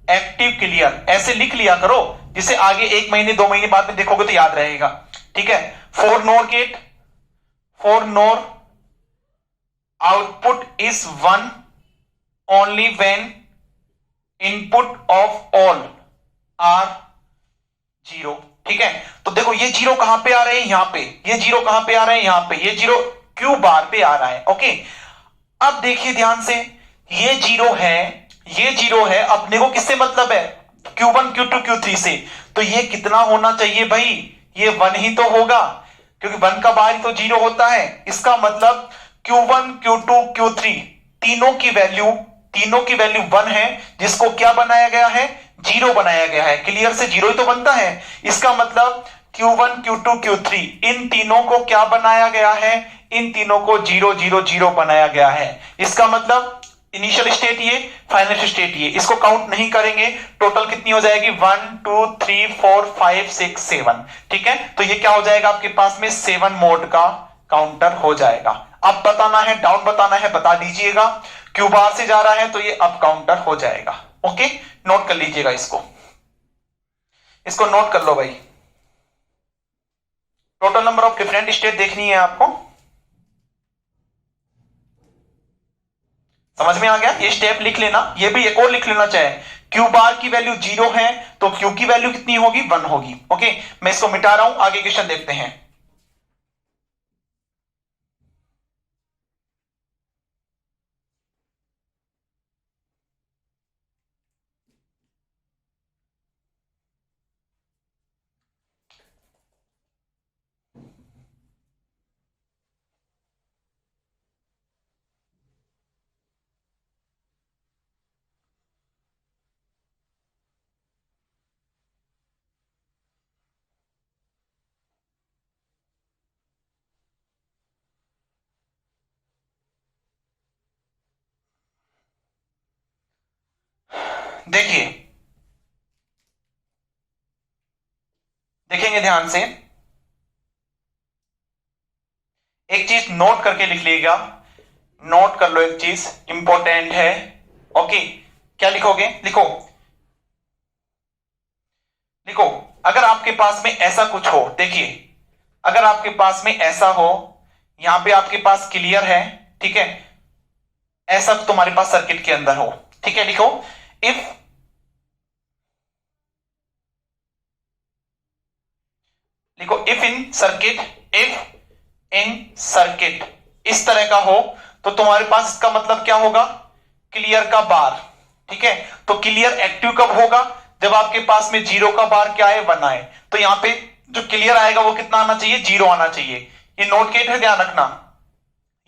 एक्टिव क्लियर, ऐसे लिख लिया करो जिसे आगे 1 महीने 2 महीने बाद में देखोगे तो याद रहेगा, ठीक है। For NOR gate, for NOR output is 1 only when input of all are 0, ठीक है। तो देखो ये 0 कहां पे आ रहे हैं, यहां पे, ये 0 कहां पे आ रहे हैं, यहां पे, ये 0 क्यू बार पे आ रहा है, ओके। अब देखिए ध्यान से, ये 0 है, ये 0 है, अपने को किससे मतलब है, Q1 Q2 Q3 से। तो ये कितना होना चाहिए भाई, ये 1 ही तो होगा, क्योंकि 1 का बार ही तो 0 होता है। इसका मतलब Q1 Q2 Q3 तीनों की वैल्यू 1 है, जिसको क्या बनाया गया है, 0 बनाया गया है। क्लियर से 0 ही तो बनता है। इसका मतलब Q1 Q2 Q3 इन तीनों को क्या बनाया गया है, इन तीनों को 0 0 0 बनाया गया है। इसका मतलब इनिशियल स्टेट ये, फाइनल स्टेट ये, इसको काउंट नहीं करेंगे। टोटल कितनी हो जाएगी, 1 2 3 4 5 6 7, ठीक है। तो ये क्या हो जाएगा आपके पास में, 7 मोड का काउंटर हो जाएगा। अब बताना है, डाउन बताना है, बता दीजिएगा। क्यू बार से जा रहा है तो ये अप काउंटर हो जाएगा, ओके। नोट कर लीजिएगा इसको नोट कर लो भाई। Total number of different state देखनी है आपको, समझ में आ गया। ये स्टेप लिख लेना, ये भी एक और लिख लेना चाहे, क्यू बार की वैल्यू 0 है तो क्यू की वैल्यू कितनी होगी, 1 होगी, ओके। मैं इसको मिटा रहा हूं, आगे क्वेश्चन देखते हैं। देखिए, देखेंगे ध्यान से, एक चीज नोट करके लिख लीजिएगा, नोट कर लो, एक चीज इंपॉर्टेंट है, ओके। क्या लिखोगे, लिखो लिखो, अगर आपके पास में ऐसा कुछ हो, देखिए अगर आपके पास में ऐसा हो, यहां पे आपके पास क्लियर है, ठीक है, ऐसा तुम्हारे पास सर्किट के अंदर हो, ठीक है। लिखो इफ इन सर्किट इस तरह का हो, तो तुम्हारे पास इसका मतलब क्या होगा, क्लियर का बार, ठीक है। तो क्लियर एक्टिव कब होगा, जब आपके पास में 0 का बार क्या है, 1 आए। तो यहां पे जो क्लियर आएगा वो कितना आना चाहिए, 0 आना चाहिए। ये नोट गेट है, ध्यान रखना,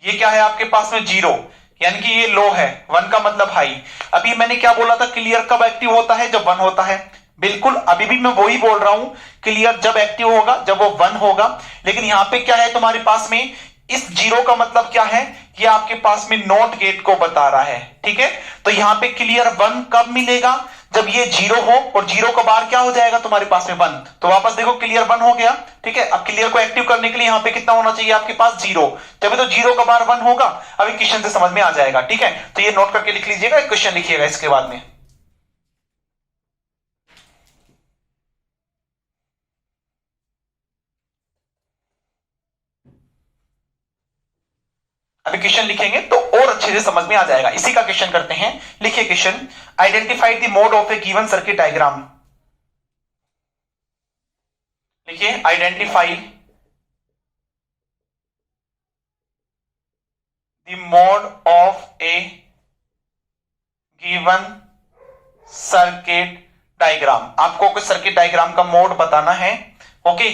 ये क्या है आपके पास में 0, यानी कि ये लो है, 1 का मतलब हाई। अभी मैंने क्या बोला था, क्लियर कब एक्टिव होता है, जब 1 होता है। बिल्कुल अभी भी मैं वही बोल रहा हूं, क्लियर जब एक्टिव होगा जब वो 1 होगा। लेकिन यहां पे क्या है तुम्हारे पास में, इस 0 का मतलब क्या है, ये आपके पास में नॉट गेट को बता रहा है, ठीक है। तो यहां पे क्लियर 1 कब मिलेगा, जब ये 0 हो, और 0 का बार क्या हो जाएगा तुम्हारे पास में, 1। तो वापस देखो क्लियर 1 हो गया, ठीक है। अब क्लियर को एक्टिव करने के लिए यहां पे कितना होना चाहिए आपके पास, 0, तभी तो 0 का बार 1 होगा। अभी क्वेश्चन से समझ में आ जाएगा, ठीक है। तो ये नोट करके लिख लीजिएगा, क्वेश्चन लिखिएगा इसके बाद में। अभी क्वेश्चन लिखेंगे तो और अच्छे से समझ में आ जाएगा। इसी का क्वेश्चन करते हैं, लिखिए question, identify the mod of a given circuit diagram. लिखिए identify the mod of a given circuit diagram, आपको कुछ सर्किट डायग्राम का मोड बताना है। ओके,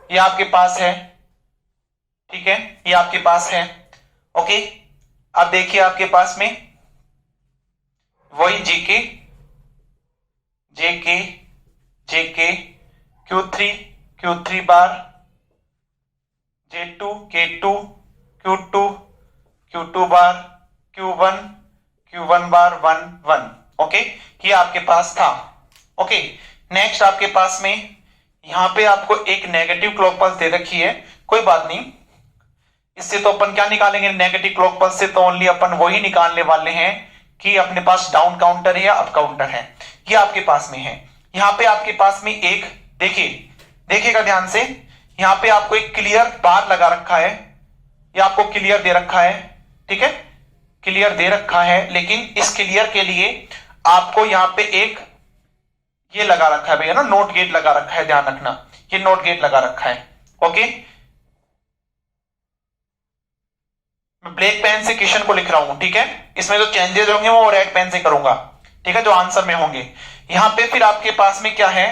ये आपके पास है, ठीक है, ये आपके पास है। ओके, अब देखिए आपके पास में वही जेके जेके जेके Q3 Q3 बार, J2 K2 Q2 Q2 बार, Q1 Q1 बार 1 1। ओके, ये आपके पास था। ओके, नेक्स्ट आपके पास में यहां पे आपको एक नेगेटिव क्लॉक पल्स दे रखी है, कोई बात नहीं, इससे तो अपन क्या निकालेंगे, नेगेटिव क्लॉक पल्स से तो ओनली अपन वही निकालने वाले हैं कि अपने पास डाउन काउंटर है या अप काउंटर है। ये आपके पास में है। यहां पे आपके पास में एक, देखिएगा ध्यान से, यहां पे आपको एक क्लियर बार लगा रखा है, ये आपको क्लियर दे रखा है, ठीक है, क्लियर दे रखा है, लेकिन इस क्लियर के लिए आपको यहां पे एक ये लगा रखा है भैया ना, नोट गेट लगा रखा है, ध्यान रखना, ये नोट गेट लगा रखा है। ओके, मैं ब्लैक पेन से क्वेश्चन को लिख रहा हूं, ठीक है, इसमें जो चेंजेस होंगे वो रेड पेन से करूंगा, ठीक है, जो आंसर में होंगे। यहां पे फिर आपके पास में क्या है,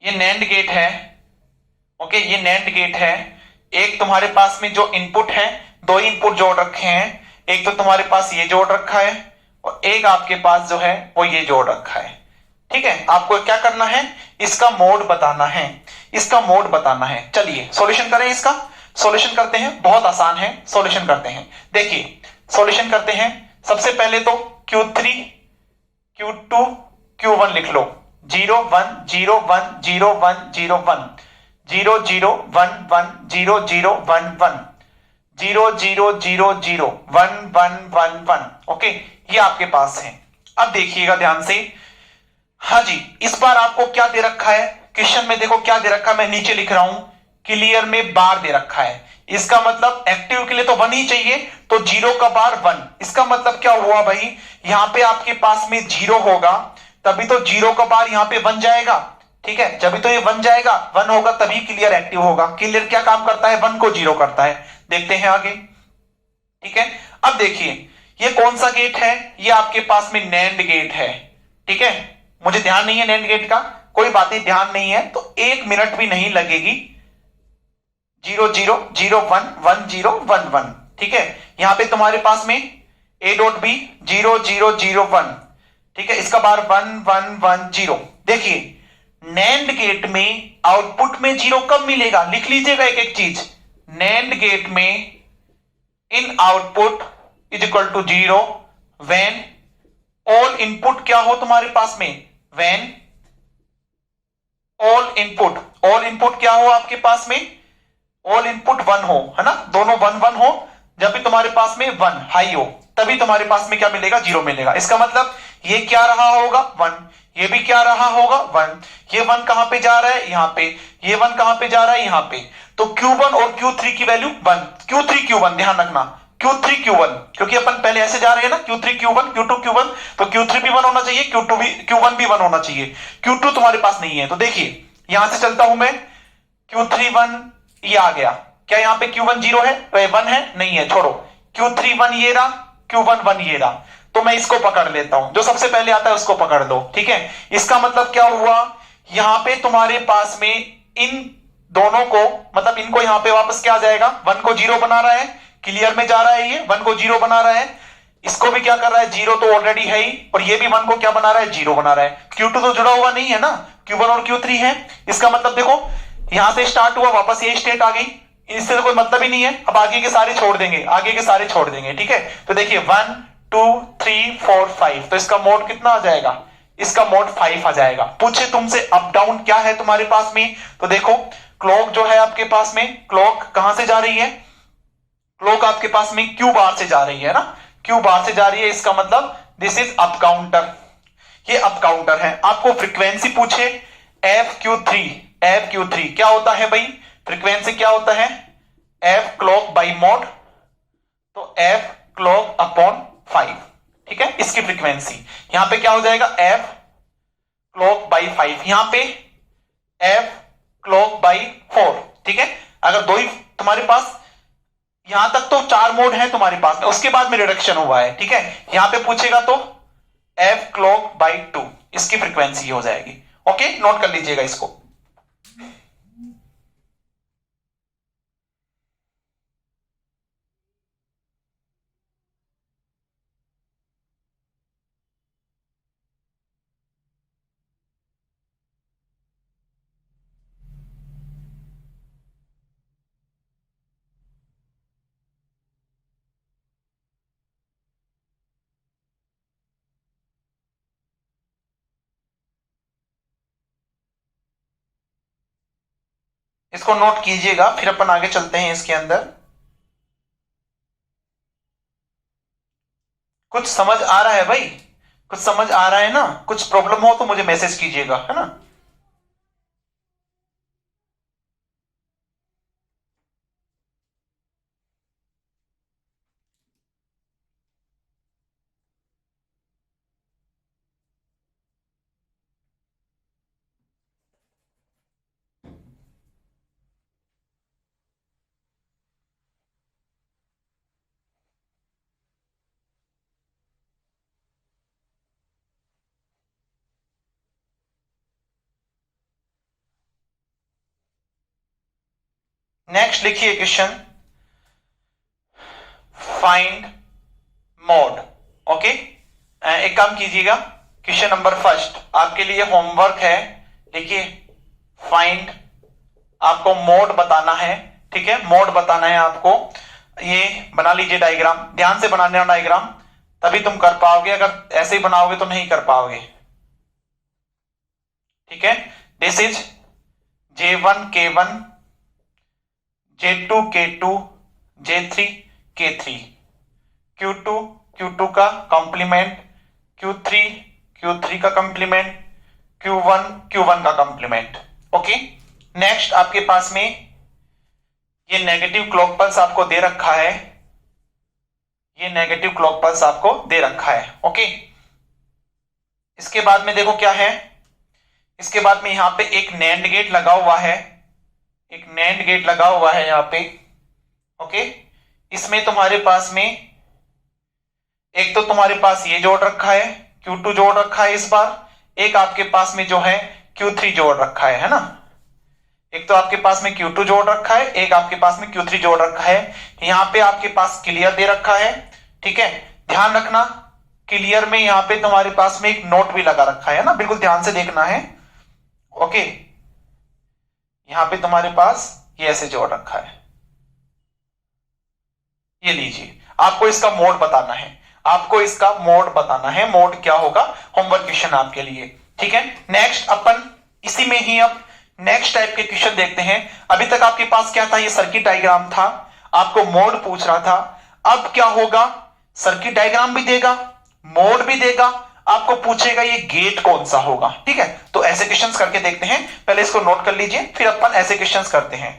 ये नैंड गेट है। ओके, ये नैंड गेट है। एक तुम्हारे पास में जो इनपुट है, दो इनपुट जोड़ रखे हैं, एक तो तुम्हारे पास ये जोड़ रखा है और एक आपके पास जो है वो ये जोड़ रखा है, ठीक है। आपको क्या करना है, इसका मोड बताना है, इसका मोड बताना है। चलिए सॉल्यूशन करें, इसका सॉल्यूशन करते हैं, बहुत आसान है, सॉल्यूशन करते हैं। देखिए सॉल्यूशन करते हैं, सबसे पहले तो Q3 Q2 Q1 लिख लो, 0 1 0 1 0 1 0 1 0 0 1 1 0 0 1 1 0 0 0 0 1 1 1 1। ओके, ये आपके पास है। अब देखिएगा ध्यान से, हाँ जी, इस बार आपको क्या दे रखा है, क्वेश्चन में देखो क्या दे रखा है, मैं नीचे लिख रहा हूं, क्लियर में बार दे रखा है, इसका मतलब एक्टिव के लिए तो 1 ही चाहिए, तो 0 का बार 1, इसका मतलब क्या हुआ भाई, यहां पे आपके पास में 0 होगा तभी तो 0 का बार यहां पे 1 जाएगा, ठीक है, जब भी तो ये 1 जाएगा, 1 होगा तभी क्लियर एक्टिव होगा। क्लियर क्या काम करता है, 1 को 0 करता है। देखते हैं आगे, ठीक है। अब देखिए ये कौन सा गेट है, ये आपके पास में नैंड गेट है, ठीक है, मुझे ध्यान नहीं है नैंड गेट का, कोई बात नहीं, ध्यान नहीं है तो 1 मिनट भी नहीं लगेगी। 0 0 0 1 1 0 1 1, ठीक है, यहां पे तुम्हारे पास में A.B 0 0 0 1, ठीक है, इसका बार 1 1 1 0। देखिए नैंड गेट में आउटपुट में 0 कब मिलेगा, लिख लीजिएगा एक एक चीज, नैंड गेट में in output is equal to 0 when all input क्या हो तुम्हारे पास में, व्हेन ऑल इनपुट क्या हो आपके पास में, ऑल इनपुट 1 हो, है ना, दोनों 1 1 हो, जब भी तुम्हारे पास में 1 हाई हो तभी तुम्हारे पास में क्या मिलेगा, 0 मिलेगा। इसका मतलब ये क्या रहा होगा 1, ये भी क्या रहा होगा 1, ये 1 कहां पे जा रहा है यहां पे, ये 1 कहां पे जा रहा है यहां पे, तो Q1 और Q3 की वैल्यू 1, Q3 Q1, ध्यान रखना Q3 Q1, क्योंकि अपन पहले ऐसे जा रहे हैं ना, Q3 Q1 Q2 Q1, तो Q3 भी 1 होना चाहिए, Q1 भी 1 होना चाहिए, Q2 तुम्हारे पास नहीं है, तो देखिए यहां से चलता हूं मैं, Q3 1 ये आ गया, क्या यहां पे Q1 0 है, 1 है, नहीं है, छोड़ो, Q3 1 ये रहा, Q1 1 ये रहा, तो मैं इसको पकड़ लेता हूं, जो सबसे पहले आता है उसको पकड़ लो, ठीक है। इसका मतलब क्या हुआ, यहां पे तुम्हारे पास में इन दोनों को, मतलब इनको यहां पे वापस क्या आ जाएगा, 1 को 0 बना रहा है, क्लियर में जा रहा है, ये 1 को 0 बना रहा है, इसको भी क्या कर रहा है, 0 तो ऑलरेडी है ही, और ये भी 1 को क्या बना रहा है, 0 बना रहा है। Q2 तो जुड़ा हुआ नहीं है ना, Q1 और Q3 है, इसका मतलब देखो यहां से स्टार्ट हुआ, वापस ये स्टेट आ गई, इससे तो कोई मतलब ही नहीं है, अब आगे के सारे छोड़ देंगे, आगे के सारे छोड़ देंगे, ठीक है। तो देखिए 1 2 3 4 5, तो इसका मोड कितना आ जाएगा, इसका मोड 5 आ जाएगा। पूछे तुमसे अप डाउन क्या है तुम्हारे पास में, तो देखो क्लॉक जो है आपके पास में, क्लॉक कहां से जा रही है, क्लॉक आपके पास में Q बार से जा रही है ना, Q बार से जा रही है, इसका मतलब दिस इज अप काउंटर, ये अप काउंटर है। आपको फ्रीक्वेंसी पूछे FQ3 क्या होता है भाई, फ्रीक्वेंसी क्या होता है, F क्लॉक बाई मोड, तो F क्लॉक अपॉन 5, ठीक है, इसकी फ्रीक्वेंसी यहां पे क्या हो जाएगा, F क्लॉक बाई 5, यहां पे F क्लॉक बाई 4, ठीक है। अगर दो ही तुम्हारे पास यहां तक तो 4 मोड है तुम्हारे पास में, उसके बाद में रिडक्शन हुआ है, ठीक है। यहां पे पूछेगा तो f clock by 2 इसकी फ्रीक्वेंसी हो जाएगी। ओके, नोट कर लीजिएगा इसको। इसको नोट कीजिएगा, फिर अपन आगे चलते हैं इसके अंदर। कुछ समझ आ रहा है भाई? कुछ समझ आ रहा है ना? कुछ प्रॉब्लम हो तो मुझे मैसेज कीजिएगा, है ना। नेक्स्ट लिखिए क्वेश्चन, फाइंड मोड। ओके, एक काम कीजिएगा, क्वेश्चन नंबर फर्स्ट आपके लिए होमवर्क है। देखिए, फाइंड, आपको मोड बताना है, ठीक है, मोड बताना है आपको। ये बना लीजिए डायग्राम, ध्यान से बनाना डायग्राम, तभी तुम कर पाओगे, अगर ऐसे ही बनाओगे तो नहीं कर पाओगे, ठीक है। This is J1 K1, J2 K2, J3 K3, Q2 Q2 का कॉम्प्लीमेंट, Q3 Q3 का कॉम्प्लीमेंट, Q1 Q1 का कॉम्प्लीमेंट। ओके, नेक्स्ट आपके पास में ये नेगेटिव क्लॉक पल्स आपको दे रखा है, ये नेगेटिव क्लॉक पल्स आपको दे रखा है। ओके, इसके बाद में देखो क्या है, इसके बाद में यहां पे एक नैंड गेट लगा हुआ है, एक नैंड गेट लगा हुआ है यहां पे। ओके, इसमें तुम्हारे पास में एक तो तुम्हारे पास ये जोड़ रखा है, Q2 जोड़ रखा है इस बार, एक आपके पास में जो है Q3 जोड़ रखा है ना। एक तो आपके पास में Q2 जोड़ रखा है, एक आपके पास में Q3 जोड़ रखा है। यहां पे आपके पास क्लियर दे रखा है, ठीक है। ध्यान रखना, क्लियर में यहां पे तुम्हारे पास में एक नोट भी लगा रखा है ना, बिल्कुल ध्यान से देखना है। ओके, यहां पे तुम्हारे पास ये ऐसे जोड़ रखा है, ये लीजिए। आपको इसका मोड बताना है, आपको इसका मोड बताना है, मोड क्या होगा, होमवर्क क्वेश्चन आपके लिए, ठीक है। नेक्स्ट अपन इसी में ही अब नेक्स्ट टाइप के क्वेश्चन देखते हैं। अभी तक आपके पास क्या था, ये सर्किट डायग्राम था, आपको मोड पूछ रहा था। अब क्या होगा, सर्किट डायग्राम भी देगा, मोड भी देगा, आपको पूछेगा ये गेट कौन सा होगा, ठीक है। तो ऐसे क्वेश्चंस करके देखते हैं, पहले इसको नोट कर लीजिए, फिर अपन ऐसे क्वेश्चंस करते हैं।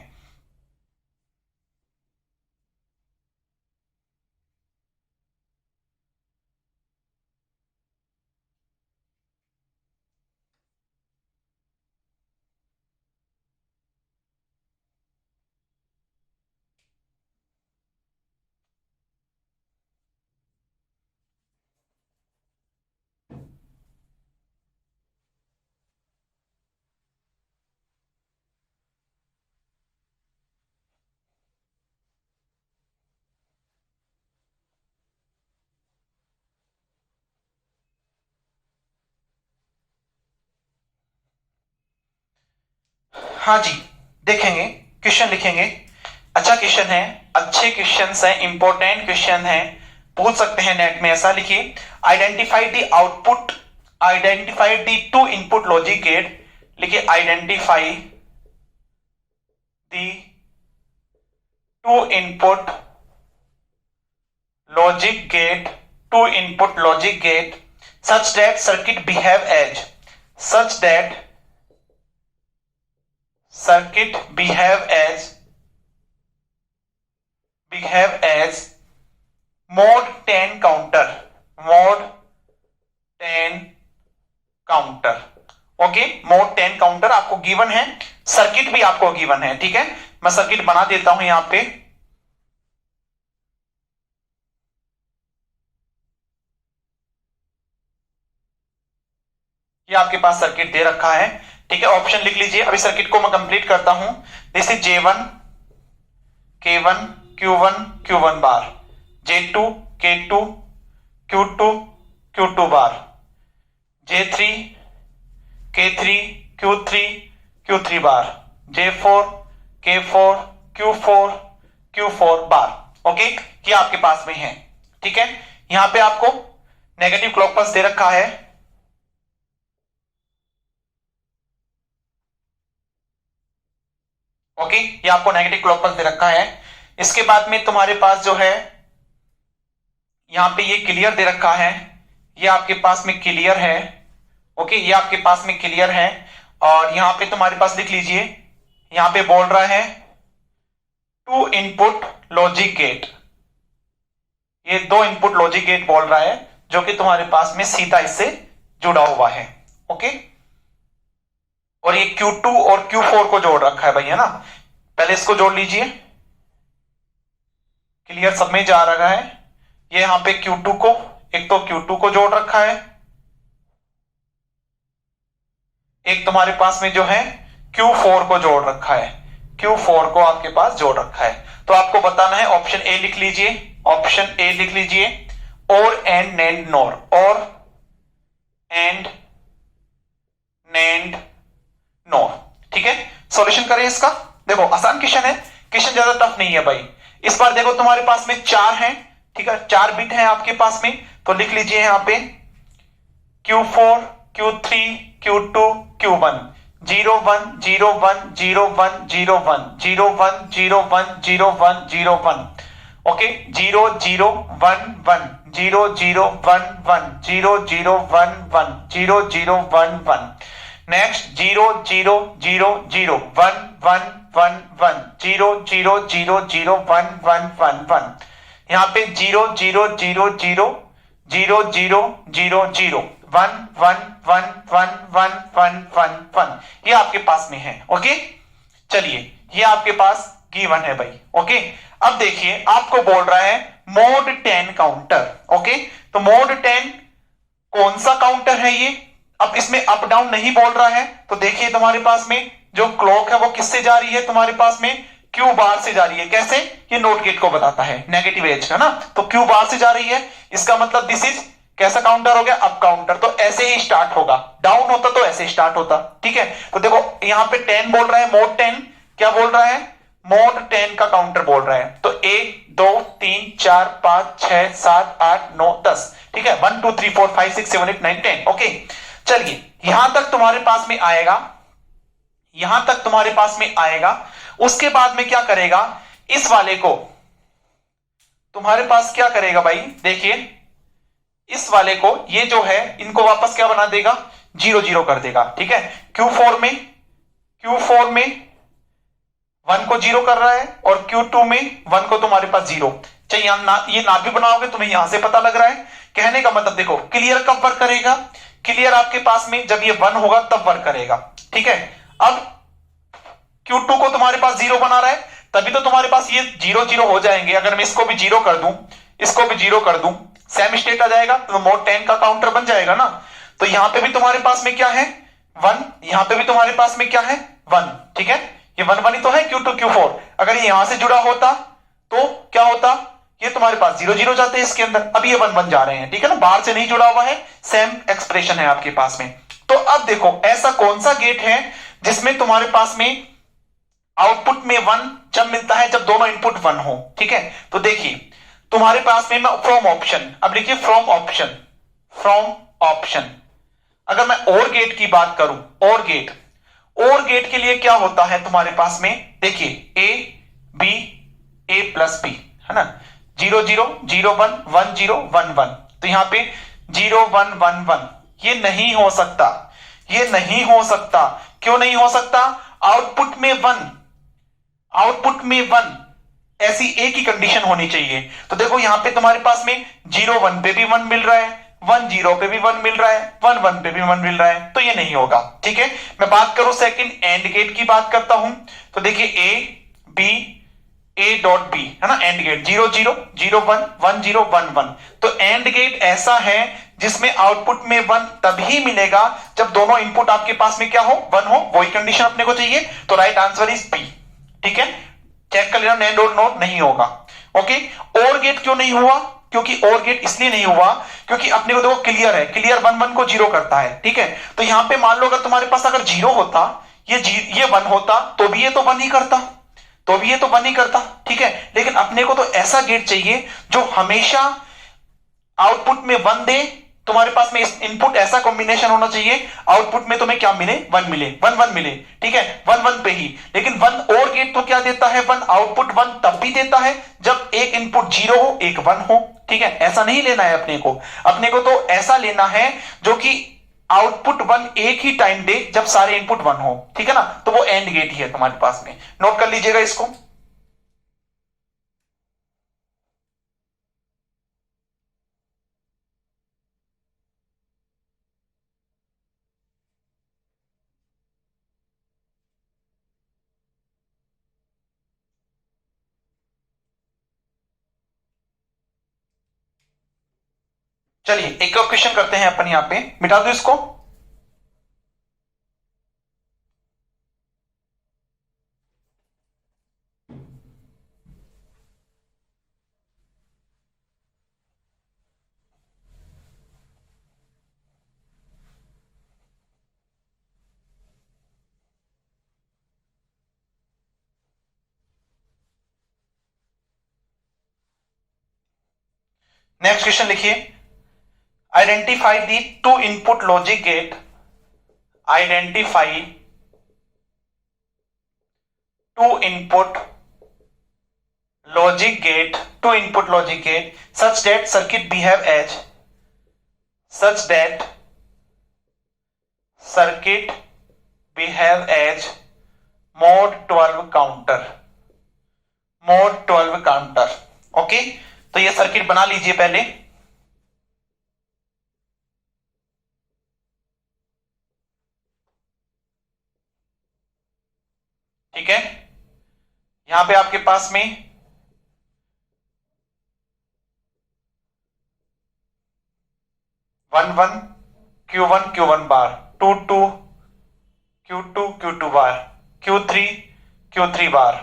हाँ जी, देखेंगे, क्वेश्चन लिखेंगे। अच्छा क्वेश्चन है, अच्छे क्वेश्चन है, इंपॉर्टेंट क्वेश्चन है, पूछ सकते हैं नेट में। ऐसा लिखिए, identify the output, identify the two input logic gate, लिखिए identify the two input logic gate, two input logic gate such that circuit behave as, such that circuit behave as mod 10 counter, mod 10 counter. Okay, mode 10 counter आपको given है, circuit भी आपको given है, ठीक है। मैं circuit बना देता हूं यहां पे, ये आपके पास सर्किट दे रखा है, ठीक है। ऑप्शन लिख लीजिए। अभी सर्किट को मैं कंप्लीट करता हूं। This is J1 K1 Q1 Q1 bar, J2 K2 Q2 Q2 bar, J3 K3 Q3 Q3 bar, J4 K4 Q4 Q4 bar. Okay, ये आपके पास में है, ठीक है। यहां पे आपको नेगेटिव क्लॉक पल्स दे रखा है। ओके, ये आपको नेगेटिव क्लॉक पल्स दे रखा है। इसके बाद में तुम्हारे पास जो है यहां पे ये क्लियर दे रखा है, ये आपके पास में क्लियर है। ओके, ये आपके पास में क्लियर है। और यहां पे तुम्हारे पास लिख लीजिए, यहां पे बोल रहा है 2 इनपुट लॉजिक गेट, ये 2 इनपुट लॉजिक गेट बोल रहा है, जो कि तुम्हारे पास में सीधा इससे जुड़ा हुआ है। ओके, और ये Q2 और Q4 को जोड़ रखा है भाई, है ना। पहले इसको जोड़ लीजिए, क्लियर सब में जा रहा है। ये यहां पे Q2 को, एक तो Q2 को जोड़ रखा है, एक तुम्हारे पास में जो है Q4 को जोड़ रखा है, Q4 को आपके पास जोड़ रखा है। तो आपको बताना है, ऑप्शन ए लिख लीजिए, ऑप्शन ए लिख लीजिए, और एंड नैंड नॉर, और एंड नैंड नॉर, ठीक है। सॉल्यूशन करें इसका। देखो आसान क्वेश्चन है, क्वेश्चन ज्यादा टफ नहीं है भाई। इस बार देखो तुम्हारे पास में 4 हैं, ठीक है, 4 बिट हैं आपके पास में। तो लिख लीजिए यहां पे Q4 Q3 Q2 Q1 0 1 0 1 0 1 0 1 0 1 0 1 0 1 0 1। Okay, 0 0 1 1 0 0 1 1 0 0 1 1 0 0 1 1। Next 0 0 0 0 1 1 1 1 0 0 0 0 1 1 1 1। यहां पे 0 0 0 0 0 0 0 0 1 1 1 1 1 1 1 1। ये आपके पास में है। ओके, चलिए ये आपके पास गिवन है भाई। ओके, अब देखिए आपको बोल रहा है मोड 10 काउंटर। ओके, तो मोड 10 कौन सा काउंटर है ये? अब इसमें अप डाउन नहीं बोल रहा है, तो देखिए तुम्हारे पास में जो क्लॉक है वो किससे जा रही है, तुम्हारे पास में क्यू बार से जा रही है। कैसे? ये नोट गेट को बताता है, नेगेटिव एज है ना, तो क्यू बार से जा रही है। इसका मतलब दिस इज कैसा काउंटर हो गया? Up counter. तो ऐसे ही स्टार्ट होगा, डाउन होता तो ऐसे स्टार्ट होता, ठीक है। तो देखो यहां पे 10 बोल रहा है, मोड 10 क्या बोल रहा है? मोड 10 का काउंटर बोल रहा है। तो 1 2 3 4 5 6 7 8 9 10, ठीक है। 1 2 3 4 5 6 7 8 9 10। ओके, चलिए यहां तक तुम्हारे पास में आएगा, यहां तक तुम्हारे पास में आएगा। उसके बाद में क्या करेगा? इस वाले को तुम्हारे पास क्या करेगा भाई? देखिए इस वाले को, ये जो है इनको वापस क्या बना देगा? 0 0 कर देगा, ठीक है। Q4 में 1 को 0 कर रहा है, और Q2 में 1 को तुम्हारे पास 0। चाहिए ये ना भी बनाओगे तुम्हें यहां से पता लग रहा है। कहने का मतलब देखो क्लियर कब वर्क करेगा? क्लियर आपके पास में जब ये 1 होगा तब वर्क करेगा, ठीक है। अब Q2 को तुम्हारे पास 0 बना रहा है, तभी तो तुम्हारे पास ये 0 0 हो जाएंगे। अगर मैं इसको भी 0 कर दूं, इसको भी 0 कर दूं, सेम स्टेट आ जाएगा, तो मोड 10 का काउंटर बन जाएगा ना। तो यहां पे भी तुम्हारे पास में क्या है? 1। यहां पे भी तुम्हारे पास में क्या है? 1, ठीक है। ये 1 1 ही तो है Q2 Q4। अगर ये यहां से जुड़ा होता तो क्या होता? ये तुम्हारे पास 0 0 जाते हैं इसके अंदर। अब ये 1 1 जा रहे हैं, ठीक है ना, बाहर से नहीं जुड़ा हुआ है, सेम एक्सप्रेशन है आपके पास में। तो अब देखो ऐसा कौन सा गेट है जिसमें तुम्हारे पास में आउटपुट में 1 जब मिलता है जब दोनों इनपुट 1 हो, ठीक है। तो देखिए तुम्हारे पास में फ्रॉम ऑप्शन, अब लिखिए फ्रॉम ऑप्शन, फ्रॉम ऑप्शन। अगर मैं और गेट की बात करूं, और गेट के लिए क्या होता है तुम्हारे पास में? देखिए A प्लस बी, है ना, 0 0 0 1 1 0 1 1। तो यहां पे 0 1 1 1 ये नहीं हो सकता, ये नहीं हो सकता। क्यों नहीं हो सकता? आउटपुट में 1, आउटपुट में 1, ऐसी एक ही कंडीशन होनी चाहिए। तो देखो यहां पे तुम्हारे पास में 0 1 पे भी 1 मिल रहा है, 1 0 पे भी 1 मिल रहा है, 1 1 पे भी 1 मिल रहा है, तो ये नहीं होगा, ठीक है। मैं बात करूं सेकंड एंड गेट की बात करता हूं, तो देखिए ए डॉट बी, है ना, एंड गेट 0 0 0 1 1 0 1 1। तो एंड गेट ऐसा है जिसमें आउटपुट में 1 तभी मिलेगा जब दोनों इनपुट आपके पास में क्या हो, 1 हो। वही कंडीशन अपने को चाहिए, तो राइट आंसर इज बी। ठीक है, चेक कर लेना नैंड और नोट नहीं होगा। ओके, और गेट क्यों नहीं हुआ, क्योंकि और गेट इसलिए नहीं हुआ क्योंकि अपने को देखो क्लियर है, क्लियर 1 1 को 0 करता है। ठीक है, तो यहां पे मान लो अगर तुम्हारे पास अगर 0 होता, ये 1 होता, तो भी ये तो 1 ही करता, तो भी ये तो 1 ही करता। ठीक है, लेकिन अपने को तो ऐसा गेट चाहिए जो हमेशा आउटपुट में 1 दे। तुम्हारे पास में इनपुट ऐसा कॉम्बिनेशन होना चाहिए, आउटपुट में तुम्हें क्या मिले, 1 मिले, 1 1 मिले। ठीक है, 1 1 पे ही। लेकिन 1 और गेट तो क्या देता है, 1 आउटपुट 1 तब भी देता है जब एक इनपुट 0 हो, एक 1 हो। ठीक है, ऐसा नहीं लेना है अपने को, अपने को तो ऐसा लेना है जो कि आउटपुट 1 एक ही टाइम दे जब सारे इनपुट 1 हो। ठीक है ना, तो वो एंड गेट ही है तुम्हारे पास में। नोट कर लीजिएगा इसको। चलिए एक और क्वेश्चन करते हैं अपन, यहां पे मिटा दो इसको। नेक्स्ट क्वेश्चन लिखिए, identify the two input logic gate, identify two input logic gate, two input logic gate such that circuit behave as, such that circuit behave as mod 12 counter, mod 12 counter। Okay, तो ये circuit बना लीजिए पहले। ठीक है, यहां पे आपके पास में वन वन Q1 बार, 2 2 Q2 बार, Q3 बार,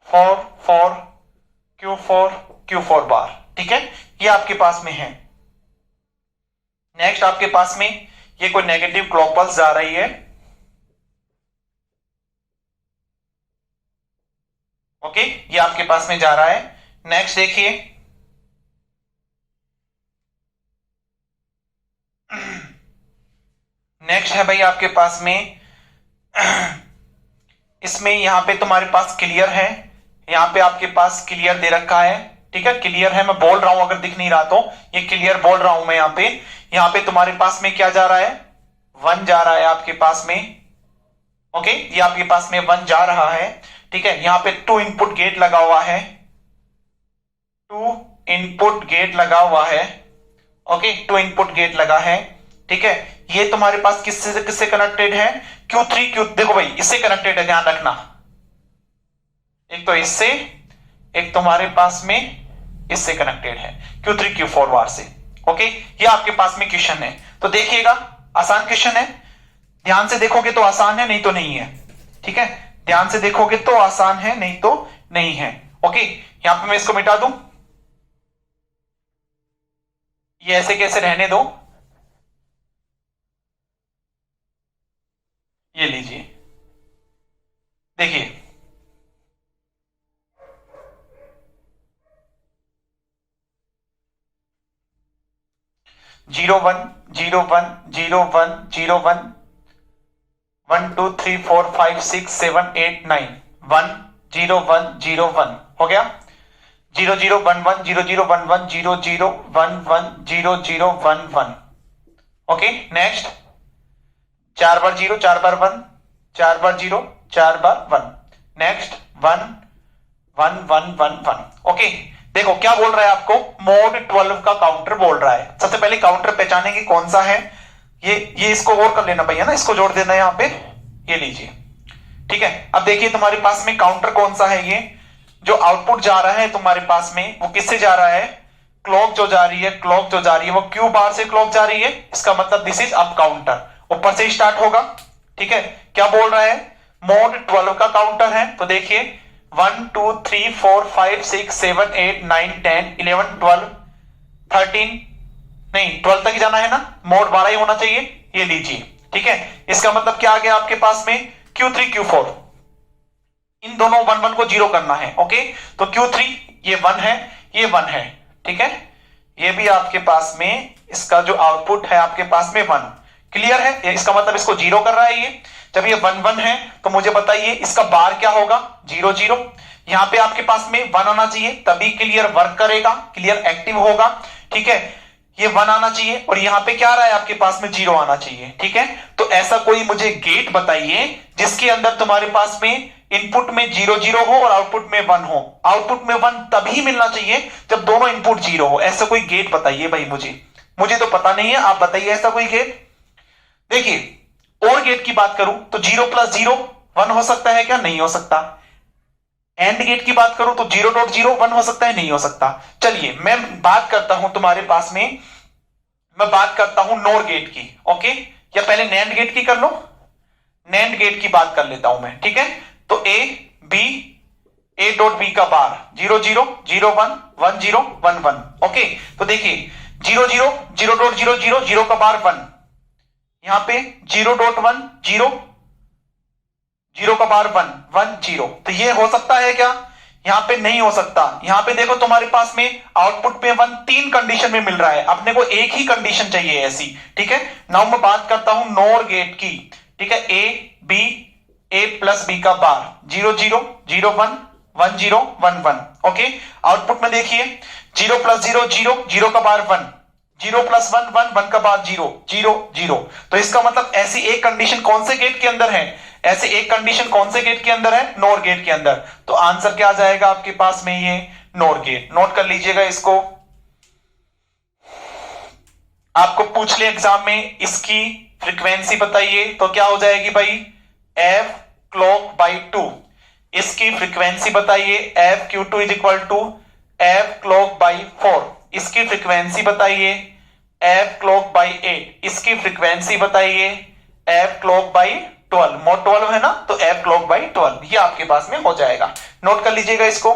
4 4 Q4 बार। ठीक है, ये आपके पास में है। नेक्स्ट आपके पास में ये कोई नेगेटिव क्लॉक पल्स जा रही है। ओके, ये आपके पास में जा रहा है। नेक्स्ट देखिए, नेक्स्ट है भाई आपके पास में इसमें यहां पे तुम्हारे पास क्लियर है, यहां पे आपके पास क्लियर दे रखा है। ठीक है, क्लियर है, मैं बोल रहा हूं, अगर दिख नहीं रहा तो ये क्लियर बोल रहा हूं मैं। यहां पे तुम्हारे पास में क्या जा रहा है, 1 जा रहा है आपके पास में। ओके, ये आपके पास में 1 जा रहा है। ठीक है, यहां पे 2 इनपुट गेट लगा हुआ है, 2 इनपुट गेट लगा हुआ है। ओके, 2 इनपुट गेट लगा है। ठीक है, ये तुम्हारे पास किससे किससे कनेक्टेड है, Q3 देखो भाई इससे कनेक्टेड है, ध्यान रखना। एक तो इससे, एक तुम्हारे पास में इससे कनेक्टेड है, Q3 बार से। ओके, ये आपके पास में क्वेश्चन है, तो देखिएगा आसान क्वेश्चन है। ध्यान से देखोगे तो आसान है, नहीं तो नहीं है। ठीक है, ध्यान से देखोगे तो आसान है, नहीं तो नहीं है। ओके, यहां पे मैं इसको मिटा दूं, ये ऐसे कैसे रहने दो, ये लीजिए, देखिए 0 1 0 1 0 1 0 1 1 2 3 4 5 6 7 8 9 1 0 1 0 1 हो गया। 0 0 1 1 0 0 1 1 0 0 1 1 0 0 1 1। ओके, नेक्स्ट 4 बार 0 4 बार 1 4 बार 0 4 बार 1। नेक्स्ट 1 1 1 1 1। ओके, देखो क्या बोल रहा है आपको, मोड 12 का काउंटर बोल रहा है। सबसे पहले काउंटर पहचानेंगे कौन सा है, ये इसको और कर लेना भैया ना, इसको जोड़ देना यहां पे, ये लीजिए। ठीक है, अब देखिए तुम्हारे पास में काउंटर कौन सा है, ये जो आउटपुट जा रहा है तुम्हारे पास में वो किससे जा रहा है, क्लॉक जो जा रही है, क्लॉक जो जा रही है वो क्यू बार से क्लॉक जा रही है, इसका मतलब दिस इज अप काउंटर, ऊपर से स्टार्ट होगा। ठीक है, क्या बोल रहा है, मोड 12 का काउंटर है, तो देखिए 1 2 3 4 5 6 7 8 9 10 11 12 13, नहीं 12 तक ही जाना है ना, मोड 12 ही होना चाहिए, ये लीजिए। ठीक है, इसका मतलब क्या आ गया आपके पास में, Q3 Q4, इन दोनों 1 1 को जीरो करना है। ओके, तो Q3 ये 1 है, ये 1 है। ठीक है, ये भी आपके पास में इसका जो आउटपुट है आपके पास में 1, क्लियर है, इसका मतलब इसको जीरो कर रहा है ये। जब ये 1 1 है तो मुझे बताइए इसका बार क्या होगा, 0 0, यहां पे आपके पास में 1 आना चाहिए तभी क्लियर वर्क करेगा, क्लियर एक्टिव होगा। ठीक है, ये 1 आना चाहिए और यहां पे क्या आ रहा है आपके पास में 0 आना चाहिए। ठीक है, तो ऐसा कोई मुझे गेट बताइए जिसके अंदर तुम्हारे पास में इनपुट में 0 0 हो और आउटपुट में 1 हो। आउटपुट में 1 तभी मिलना चाहिए जब दोनों इनपुट 0 हो, ऐसा कोई गेट बताइए भाई मुझे तो पता नहीं है, आप बताइए ऐसा कोई गेट। देखिए और गेट की बात करूं तो 0 + 0 1 हो सकता है क्या, नहीं हो सकता। एंड गेट की बात करूं तो 0.0 1 हो सकता है, नहीं हो सकता। चलिए मैं बात करता हूं तुम्हारे पास में, मैं बात करता हूं नोर गेट की। ओके, या पहले नैंड गेट की कर लो, नैंड गेट की बात कर लेता हूं मैं। ठीक है, तो A.B का बार 0 0 0 1 1 0 1 1। ओके, तो देखिए 0 0 0.0 0 0 का बार 1, यहां पे 0.1 0 0 का बार 1 1 0, तो ये हो सकता है क्या, यहां पे नहीं हो सकता। यहां पे देखो तुम्हारे पास में आउटपुट में 1 3 कंडीशन में मिल रहा है, अपने को एक ही कंडीशन चाहिए ऐसी। ठीक है, नाउ मैं बात करता हूं नोर गेट की। ठीक है, A + B का बार 0 0 0 1 1 0 1 1। ओके, आउटपुट में देखिए 0 + 0 0 0 का बार 1, 0 + 1 1 1 का बार 0 0 0। तो इसका मतलब ऐसी एक कंडीशन कौन से गेट के अंदर है, ऐसे एक कंडीशन कौन से गेट के अंदर है, नोर गेट के अंदर। तो आंसर क्या आ जाएगा आपके पास में, ये नोर गेट। नोट कर लीजिएगा इसको, आपको पूछ ले एग्जाम में इसकी फ्रीक्वेंसी बताइए तो क्या हो जाएगी भाई, f clock/2। इसकी फ्रीक्वेंसी बताइए f(q2) = f clock/4। इसकी फ्रीक्वेंसी बताइए f clock/8। इसकी फ्रीक्वेंसी बताइए f clock/12। मोड 12 है ना, तो f clock/12 ये आपके पास में हो जाएगा। नोट कर लीजिएगा इसको।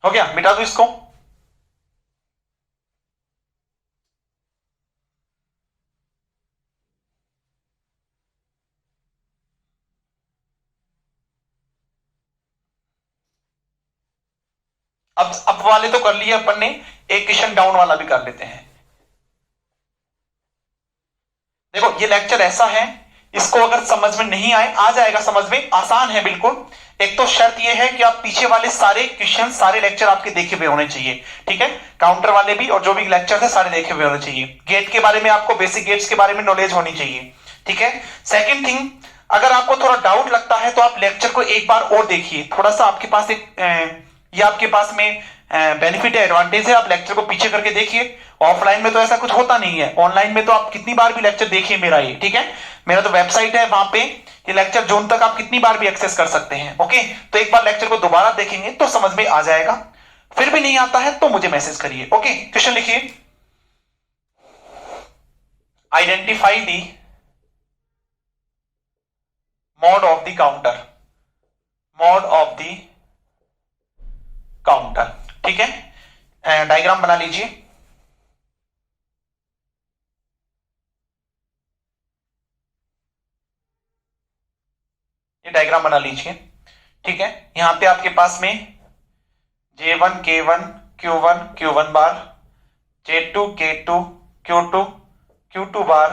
हो गया, मिटा दो इसको। अब अप वाले तो कर लिए अपन ने, एक क्वेश्चन डाउन वाला भी कर लेते हैं। देखो ये लेक्चर ऐसा है, इसको अगर समझ में नहीं आए, आ जाएगा समझ में, आसान है बिल्कुल। एक तो शर्त यह है कि आप पीछे वाले सारे क्वेश्चन सारे लेक्चर आपके देखे हुए होने चाहिए। ठीक है, काउंटर वाले भी और जो भी लेक्चर है सारे देखे हुए होने चाहिए। गेट के बारे में आपको बेसिक गेट्स के बारे में नॉलेज होनी चाहिए। ठीक है, सेकंड थिंग, अगर आपको थोड़ा डाउट लगता है तो आप लेक्चर को एक बार और देखिए, थोड़ा सा आपके पास एक ये आपके पास में बेनिफिट है, एडवांटेज है, आप लेक्चर को पीछे करके देखिए। ऑफलाइन में तो ऐसा कुछ होता नहीं है, ऑनलाइन में तो आप कितनी बार भी लेक्चर देखिए मेरा ये। ठीक है, मेरा तो वेबसाइट है, वहां पे ये लेक्चर जोन तक आप कितनी बार भी एक्सेस कर सकते हैं। ओके, तो एक बार लेक्चर को दोबारा देखेंगे तो समझ में आ जाएगा। फिर भी नहीं आता है तो मुझे मैसेज करिए। ओके, क्वेश्चन लिखिए, identify the mode of the counter, mode of the counter. ठीक है, डायग्राम बना लीजिए। ये डायग्राम बना लीजिए। ठीक है, यहां पे आपके पास में J1 K1 Q1 Q1 बार, J2 K2 Q2 Q2 बार,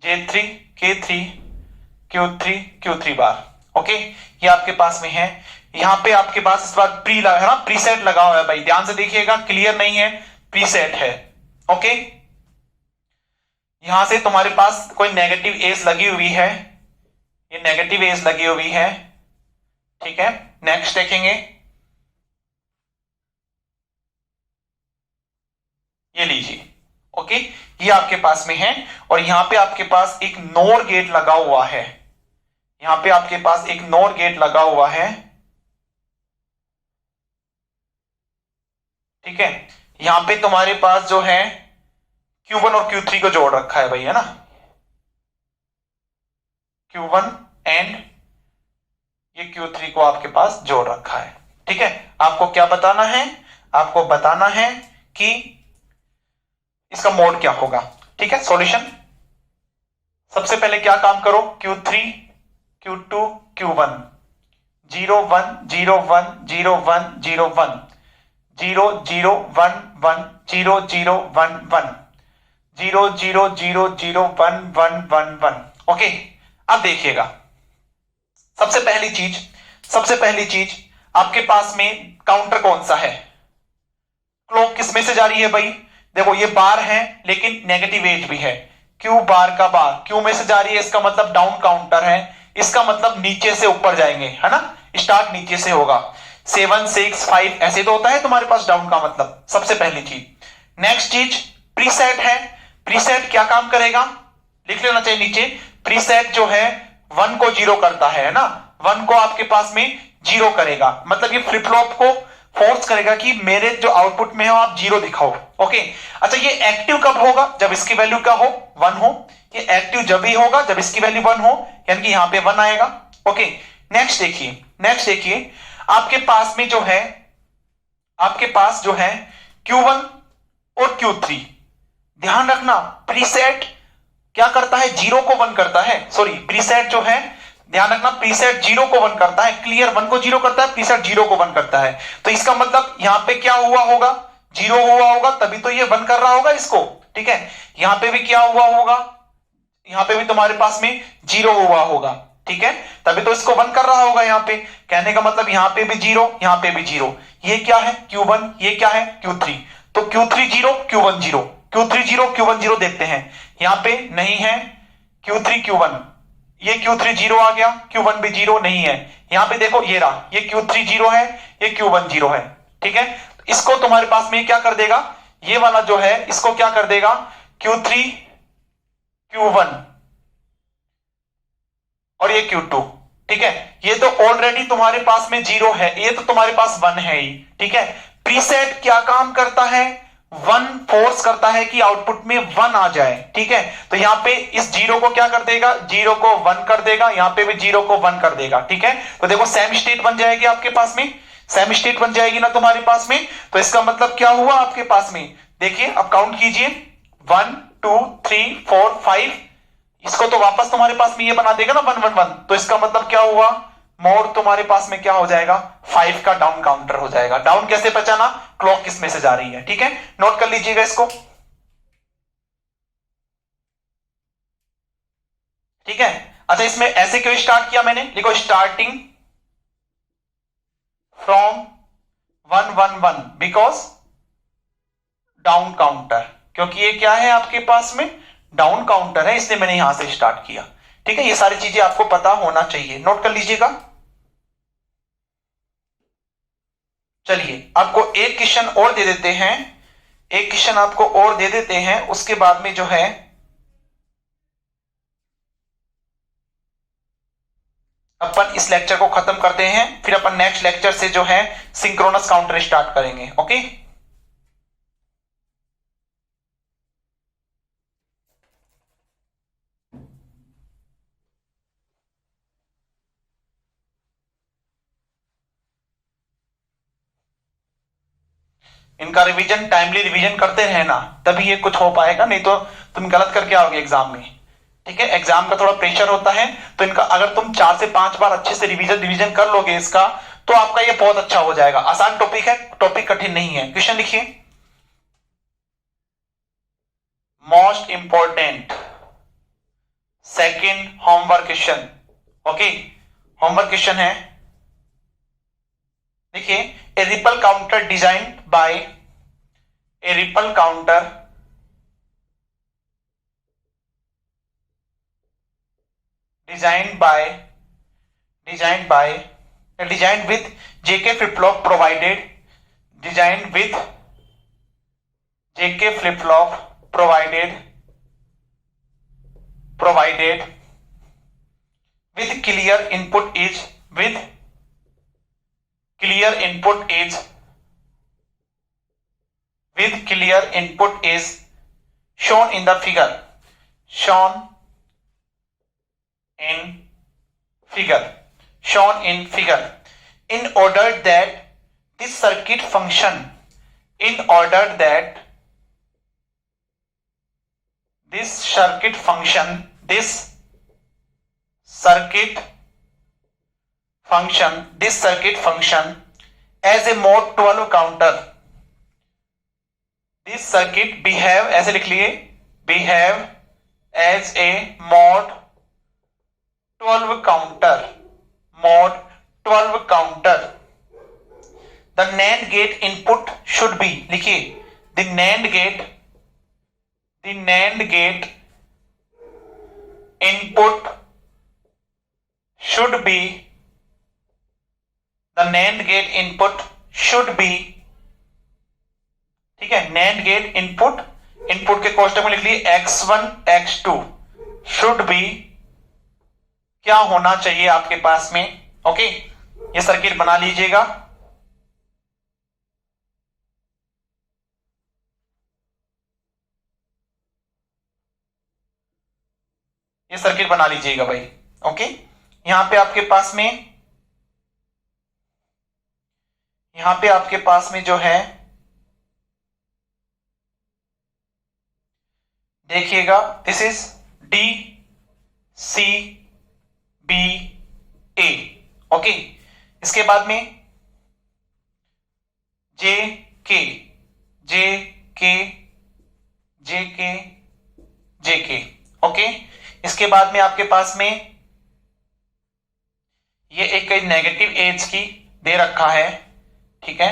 J3 K3 Q3 Q3 बार। ओके, ये आपके पास में है। यहां पे आपके पास इस बार प्री लगा है ना, प्रीसेट लगा हुआ है भाई, ध्यान से देखिएगा, क्लियर नहीं है, प्रीसेट है। ओके, यहां से तुम्हारे पास कोई नेगेटिव एज लगी हुई है, ये नेगेटिव एज लगी हुई है, ठीक है। नेक्स्ट देखेंगे, ये लीजिए, ओके, ये आपके पास में है और यहां पे आपके पास एक नोर गेट लगा हुआ है, यहां पे आपके पास एक नोर गेट लगा हुआ है, ठीक है। यहां पे तुम्हारे पास जो है Q1 और Q3 को जोड़ रखा है भाई, है ना, Q1 एंड ये Q3 को आपके पास जोड़ रखा है, ठीक है। आपको क्या बताना है, आपको बताना है कि इसका मोड क्या होगा, ठीक है। सॉल्यूशन, सबसे पहले क्या काम करो, Q3 Q2 Q1, 0 1 0 1 0 1 0 1 0 0 1 1 0 0 1 1 0 0 0 0 1 1 1 1, ओके। अब देखिएगा, सबसे पहली चीज आपके पास में काउंटर कौन सा है, क्लॉक किस में से जा रही है भाई, देखो ये बार है लेकिन नेगेटिव एज भी है, क्यू बार का बार क्यू में से जा रही है, इसका मतलब डाउन काउंटर है, इसका मतलब नीचे से ऊपर जाएंगे, है ना, स्टार्ट नीचे से होगा, 7 6 5 ऐसे तो होता है तुम्हारे पास डाउन का मतलब, सबसे पहली चीज। नेक्स्ट चीज प्रीसेट है, प्रीसेट क्या काम करेगा, लिख लेना चाहिए नीचे, प्रीसेट जो है 1 को 0 करता है ना, 1 को आपके पास में 0 करेगा, मतलब ये फ्लिप फ्लॉप को फोर्स करेगा कि मेरे जो आउटपुट में हो आप 0 दिखाओ, ओके। अच्छा ये एक्टिव कब होगा, जब इसकी वैल्यू क्या हो, 1 हो, ये एक्टिव जब ही होगा जब इसकी वैल्यू 1 हो, यानी कि यहां पे 1 आएगा, ओके। नेक्स्ट देखिए आपके पास में जो है, आपके पास जो है Q1 और Q3, ध्यान रखना प्रीसेट क्या करता है, 0 को 1 करता है, सॉरी प्रीसेट जो है, ध्यान रखना प्रीसेट 0 को 1 करता है, क्लियर, 1 को 0 करता है, प्रीसेट 0 को 1 करता है, तो इसका मतलब यहां पे क्या हुआ होगा, 0 हुआ होगा, तभी तो ये 1 कर रहा होगा इसको, ठीक है। यहां पे भी क्या हुआ होगा, यहां पे भी तुम्हारे पास में 0 हुआ होगा, ठीक है, तभी तो इसको 1 कर रहा होगा यहां पे, कहने का मतलब यहां पे भी 0, यहां पे भी 0, ये क्या है Q1, ये क्या है Q3, तो Q3 0 Q1 0, Q3 0 Q1 0 देखते हैं, यहां पे नहीं है Q3 Q1, ये Q3 0 आ गया, Q1 भी 0 नहीं है, यहां पे देखो ये रहा, ये Q3 0 है, ये Q1 0 है, ठीक है। इसको तुम्हारे पास में क्या कर देगा, ये वाला जो है इसको क्या कर देगा, Q3 Q1 और ये Q2, ठीक है। ये तो ऑलरेडी तुम्हारे पास में 0 है, ये तो तुम्हारे पास 1 है ही, ठीक है। प्रीसेट क्या काम करता है, 1 फोर्स करता है कि आउटपुट में 1 आ जाए, ठीक है। तो यहां पे इस 0 को क्या कर देगा, 0 को 1 कर देगा, यहां पे भी 0 को 1 कर देगा, ठीक है। तो देखो सेम स्टेट बन जाएगी आपके पास में, सेम स्टेट बन जाएगी ना तुम्हारे पास में, तो इसका मतलब क्या हुआ आपके पास में, देखिए अब काउंट कीजिए, 1 2 3 4 5, इसको तो वापस तुम्हारे पास में ये बना देगा ना 1 1 1, तो इसका मतलब क्या हुआ, मोड तुम्हारे पास में क्या हो जाएगा, 5 का डाउन काउंटर हो जाएगा। डाउन कैसे पहचाना, क्लॉक किस में से जा रही है, ठीक है, नोट कर लीजिएगा इसको, ठीक है। अच्छा इसमें ऐसे क्यों स्टार्ट किया मैंने, लिखो starting from 1 1 1 because down counter, क्योंकि ये क्या है आपके पास में डाउन काउंटर है, इसलिए मैंने यहां से स्टार्ट किया, ठीक है। ये सारी चीजें आपको पता होना चाहिए, नोट कर लीजिएगा। चलिए आपको एक क्वेश्चन और दे देते हैं, एक क्वेश्चन आपको और दे देते हैं, उसके बाद में जो है अपन इस लेक्चर को खत्म करते हैं, फिर अपन नेक्स्ट लेक्चर से जो है सिंक्रोनस काउंटर स्टार्ट करेंगे, ओके। इनका रिवीजन, टाइमली रिवीजन करते रहना, तभी ये कुछ हो पाएगा, नहीं तो तुम गलत करके आओगे एग्जाम में, ठीक है। एग्जाम का थोड़ा प्रेशर होता है, तो इनका अगर तुम 4 से 5 बार अच्छे से रिवीजन कर लोगे इसका, तो आपका ये बहुत अच्छा हो जाएगा। आसान टॉपिक है, टॉपिक कठिन नहीं है। क्वेश्चन लिखिए, most important second homework question, okay. Homework question है, देखिए, a ripple counter design by a ripple counter designed with JK flip flop provided, designed with JK flip flop provided with clear input is shown in figure in order that this circuit function as a mod 12 counter, this circuit behave, ऐसे लिख लिए, behave as a mod 12 counter. The NAND gate input should be, लिखिए, the NAND gate input should be, ठीक है, NAND gate input के कोष्टक में लिख लिए x1 x2 should be, क्या होना चाहिए आपके पास में, ओके, ये सर्किट बना लीजिएगा। ये सर्किट बना लीजिएगा भाई, ओके। यहां पे आपके पास में जो है, देखिएगा, दिस इज DCBA, ओके। इसके बाद में JK, ओके। इसके बाद में आपके पास में ये एक नेगेटिव एज की दे रखा है, ठीक है,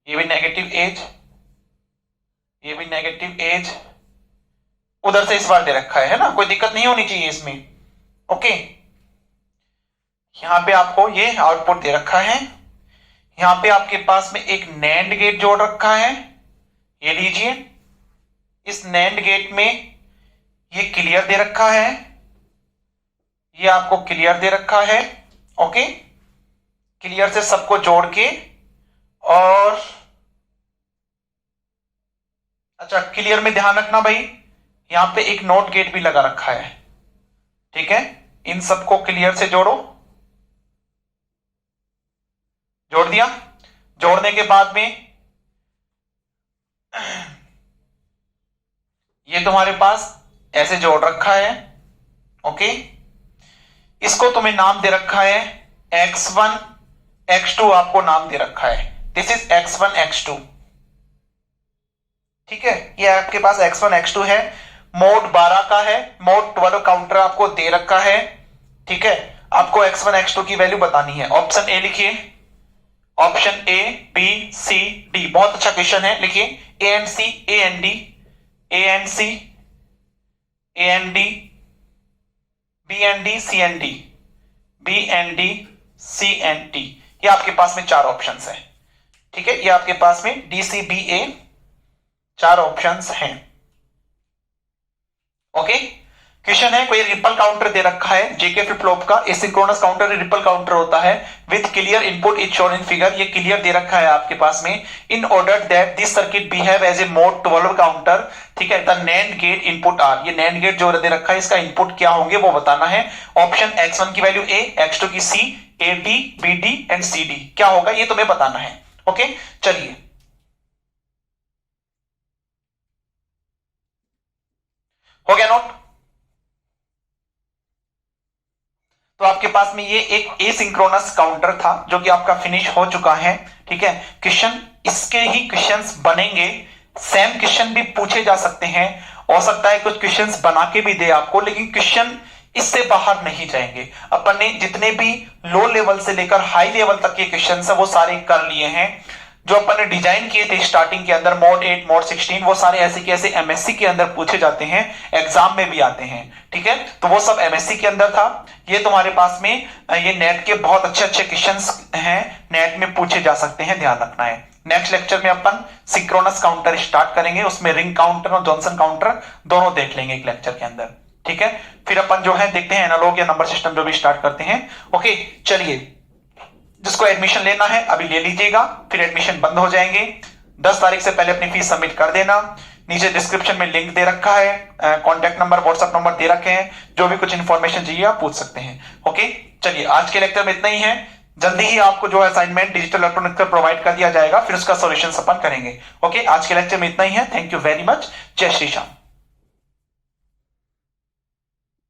ये भी नेगेटिव एज उधर से इस बार दे रखा है ना, कोई दिक्कत नहीं होनी चाहिए इसमें, ओके। यहां पे आपको ये आउटपुट दे रखा है, यहां पे आपके पास में एक NAND गेट जोड़ रखा है, ये लीजिए, इस NAND गेट में ये क्लियर दे रखा है, ये आपको क्लियर दे रखा है, ओके। क्लियर से सबको जोड़ के, और अच्छा, क्लियर में ध्यान रखना भाई, यहां पे एक नोट गेट भी लगा रखा है, ठीक है। इन सबको क्लियर से जोड़ दिया। जोड़ने के बाद में ये तुम्हारे पास ऐसे जोड़ रखा है, ओके। इसको तुम्हें नाम दे रखा है x1 x2, आपको नाम दे रखा है, दिस इज x1 x2, ठीक है। ये आपके पास x1 x2 है, मोड 12 का है, मोड 12 काउंटर आपको दे रखा है, ठीक है। आपको x1 x2 की वैल्यू बतानी है। ऑप्शन ए लिखिए, option A B C D, बहुत अच्छा क्वेश्चन है, लिखिए A and C B and D C and D, ये आपके पास में 4 ऑप्शंस हैं, ठीक है। ये आपके पास में DCBA 4 ऑप्शंस हैं, ओके। क्वेश्चन है, कोई रिपल काउंटर दे रखा है जेके फ्लिप फ्लॉप का, एसिंक्रोनस काउंटर रिपल काउंटर होता है, with clear input is shown in figure, ये क्लियर दे रखा है आपके पास में। In order that this circuit behave as a mod 12 counter, ठीक है। The NAND gate input are, ये NAND गेट जो दे रखा है, इसका इनपुट क्या होंगे वो बताना है। ऑप्शन x1 की वैल्यू A, x2 की C, AD BD and CD क्या होगा ये तुम्हें बताना है, ओके। चलिए, हो गया नोट। तो आपके पास में ये एक एसिंक्रोनस काउंटर था जो कि आपका फिनिश हो चुका है, ठीक है। क्वेश्चन इसके ही क्वेश्चंस बनेंगे, सेम क्वेश्चन भी पूछे जा सकते हैं, हो सकता है कुछ क्वेश्चंस बना के भी दे आपको, लेकिन क्वेश्चन इससे बाहर नहीं जाएंगे। अपन ने जितने भी लो लेवल से लेकर हाई लेवल तक के क्वेश्चंस है वो सारे कर लिए हैं। जो अपन ने डिजाइन किए थे स्टार्टिंग के अंदर मोड 8 मोड 16, वो सारे ऐसे के ऐसे एमएससी के अंदर पूछे जाते हैं, एग्जाम में भी आते हैं। ठीक है, तो वो सब एमएससी के अंदर था। ये तुम्हारे पास में ये नेट के बहुत अच्छे अच्छे क्वेश्चंस हैं, नेट में पूछे जा सकते हैं, ध्यान रखना है। नेक्स्ट लेक्चर में अपन सिंक्रोनस काउंटर स्टार्ट करेंगे, उसमें रिंग काउंटर और जॉनसन काउंटर दोनों देख लेंगे एक लेक्चर के अंदर। ठीक है, फिर अपन जो है देखते हैं एनालॉग या नंबर सिस्टम जो भी स्टार्ट करते हैं। ओके, चलिए, जिसको एडमिशन लेना है अभी ले लीजिएगा, फिर एडमिशन बंद हो जाएंगे। 10 तारीख से पहले अपनी फीस सबमिट कर देना। नीचे डिस्क्रिप्शन में लिंक दे रखा है, कॉन्टैक्ट नंबर व्हाट्सएप नंबर दे रखे हैं, जो भी कुछ इंफॉर्मेशन चाहिए आप पूछ सकते हैं। ओके, चलिए आज के लेक्चर में इतना ही है। जल्दी ही आपको जो असाइनमेंट डिजिटल इलेक्ट्रॉनिक्स का प्रोवाइड कर दिया जाएगा, फिर उसका सॉल्यूशन अपन करेंगे। ओके, आज के लेक्चर में इतना ही है। Thank you very much. जय श्री श्याम।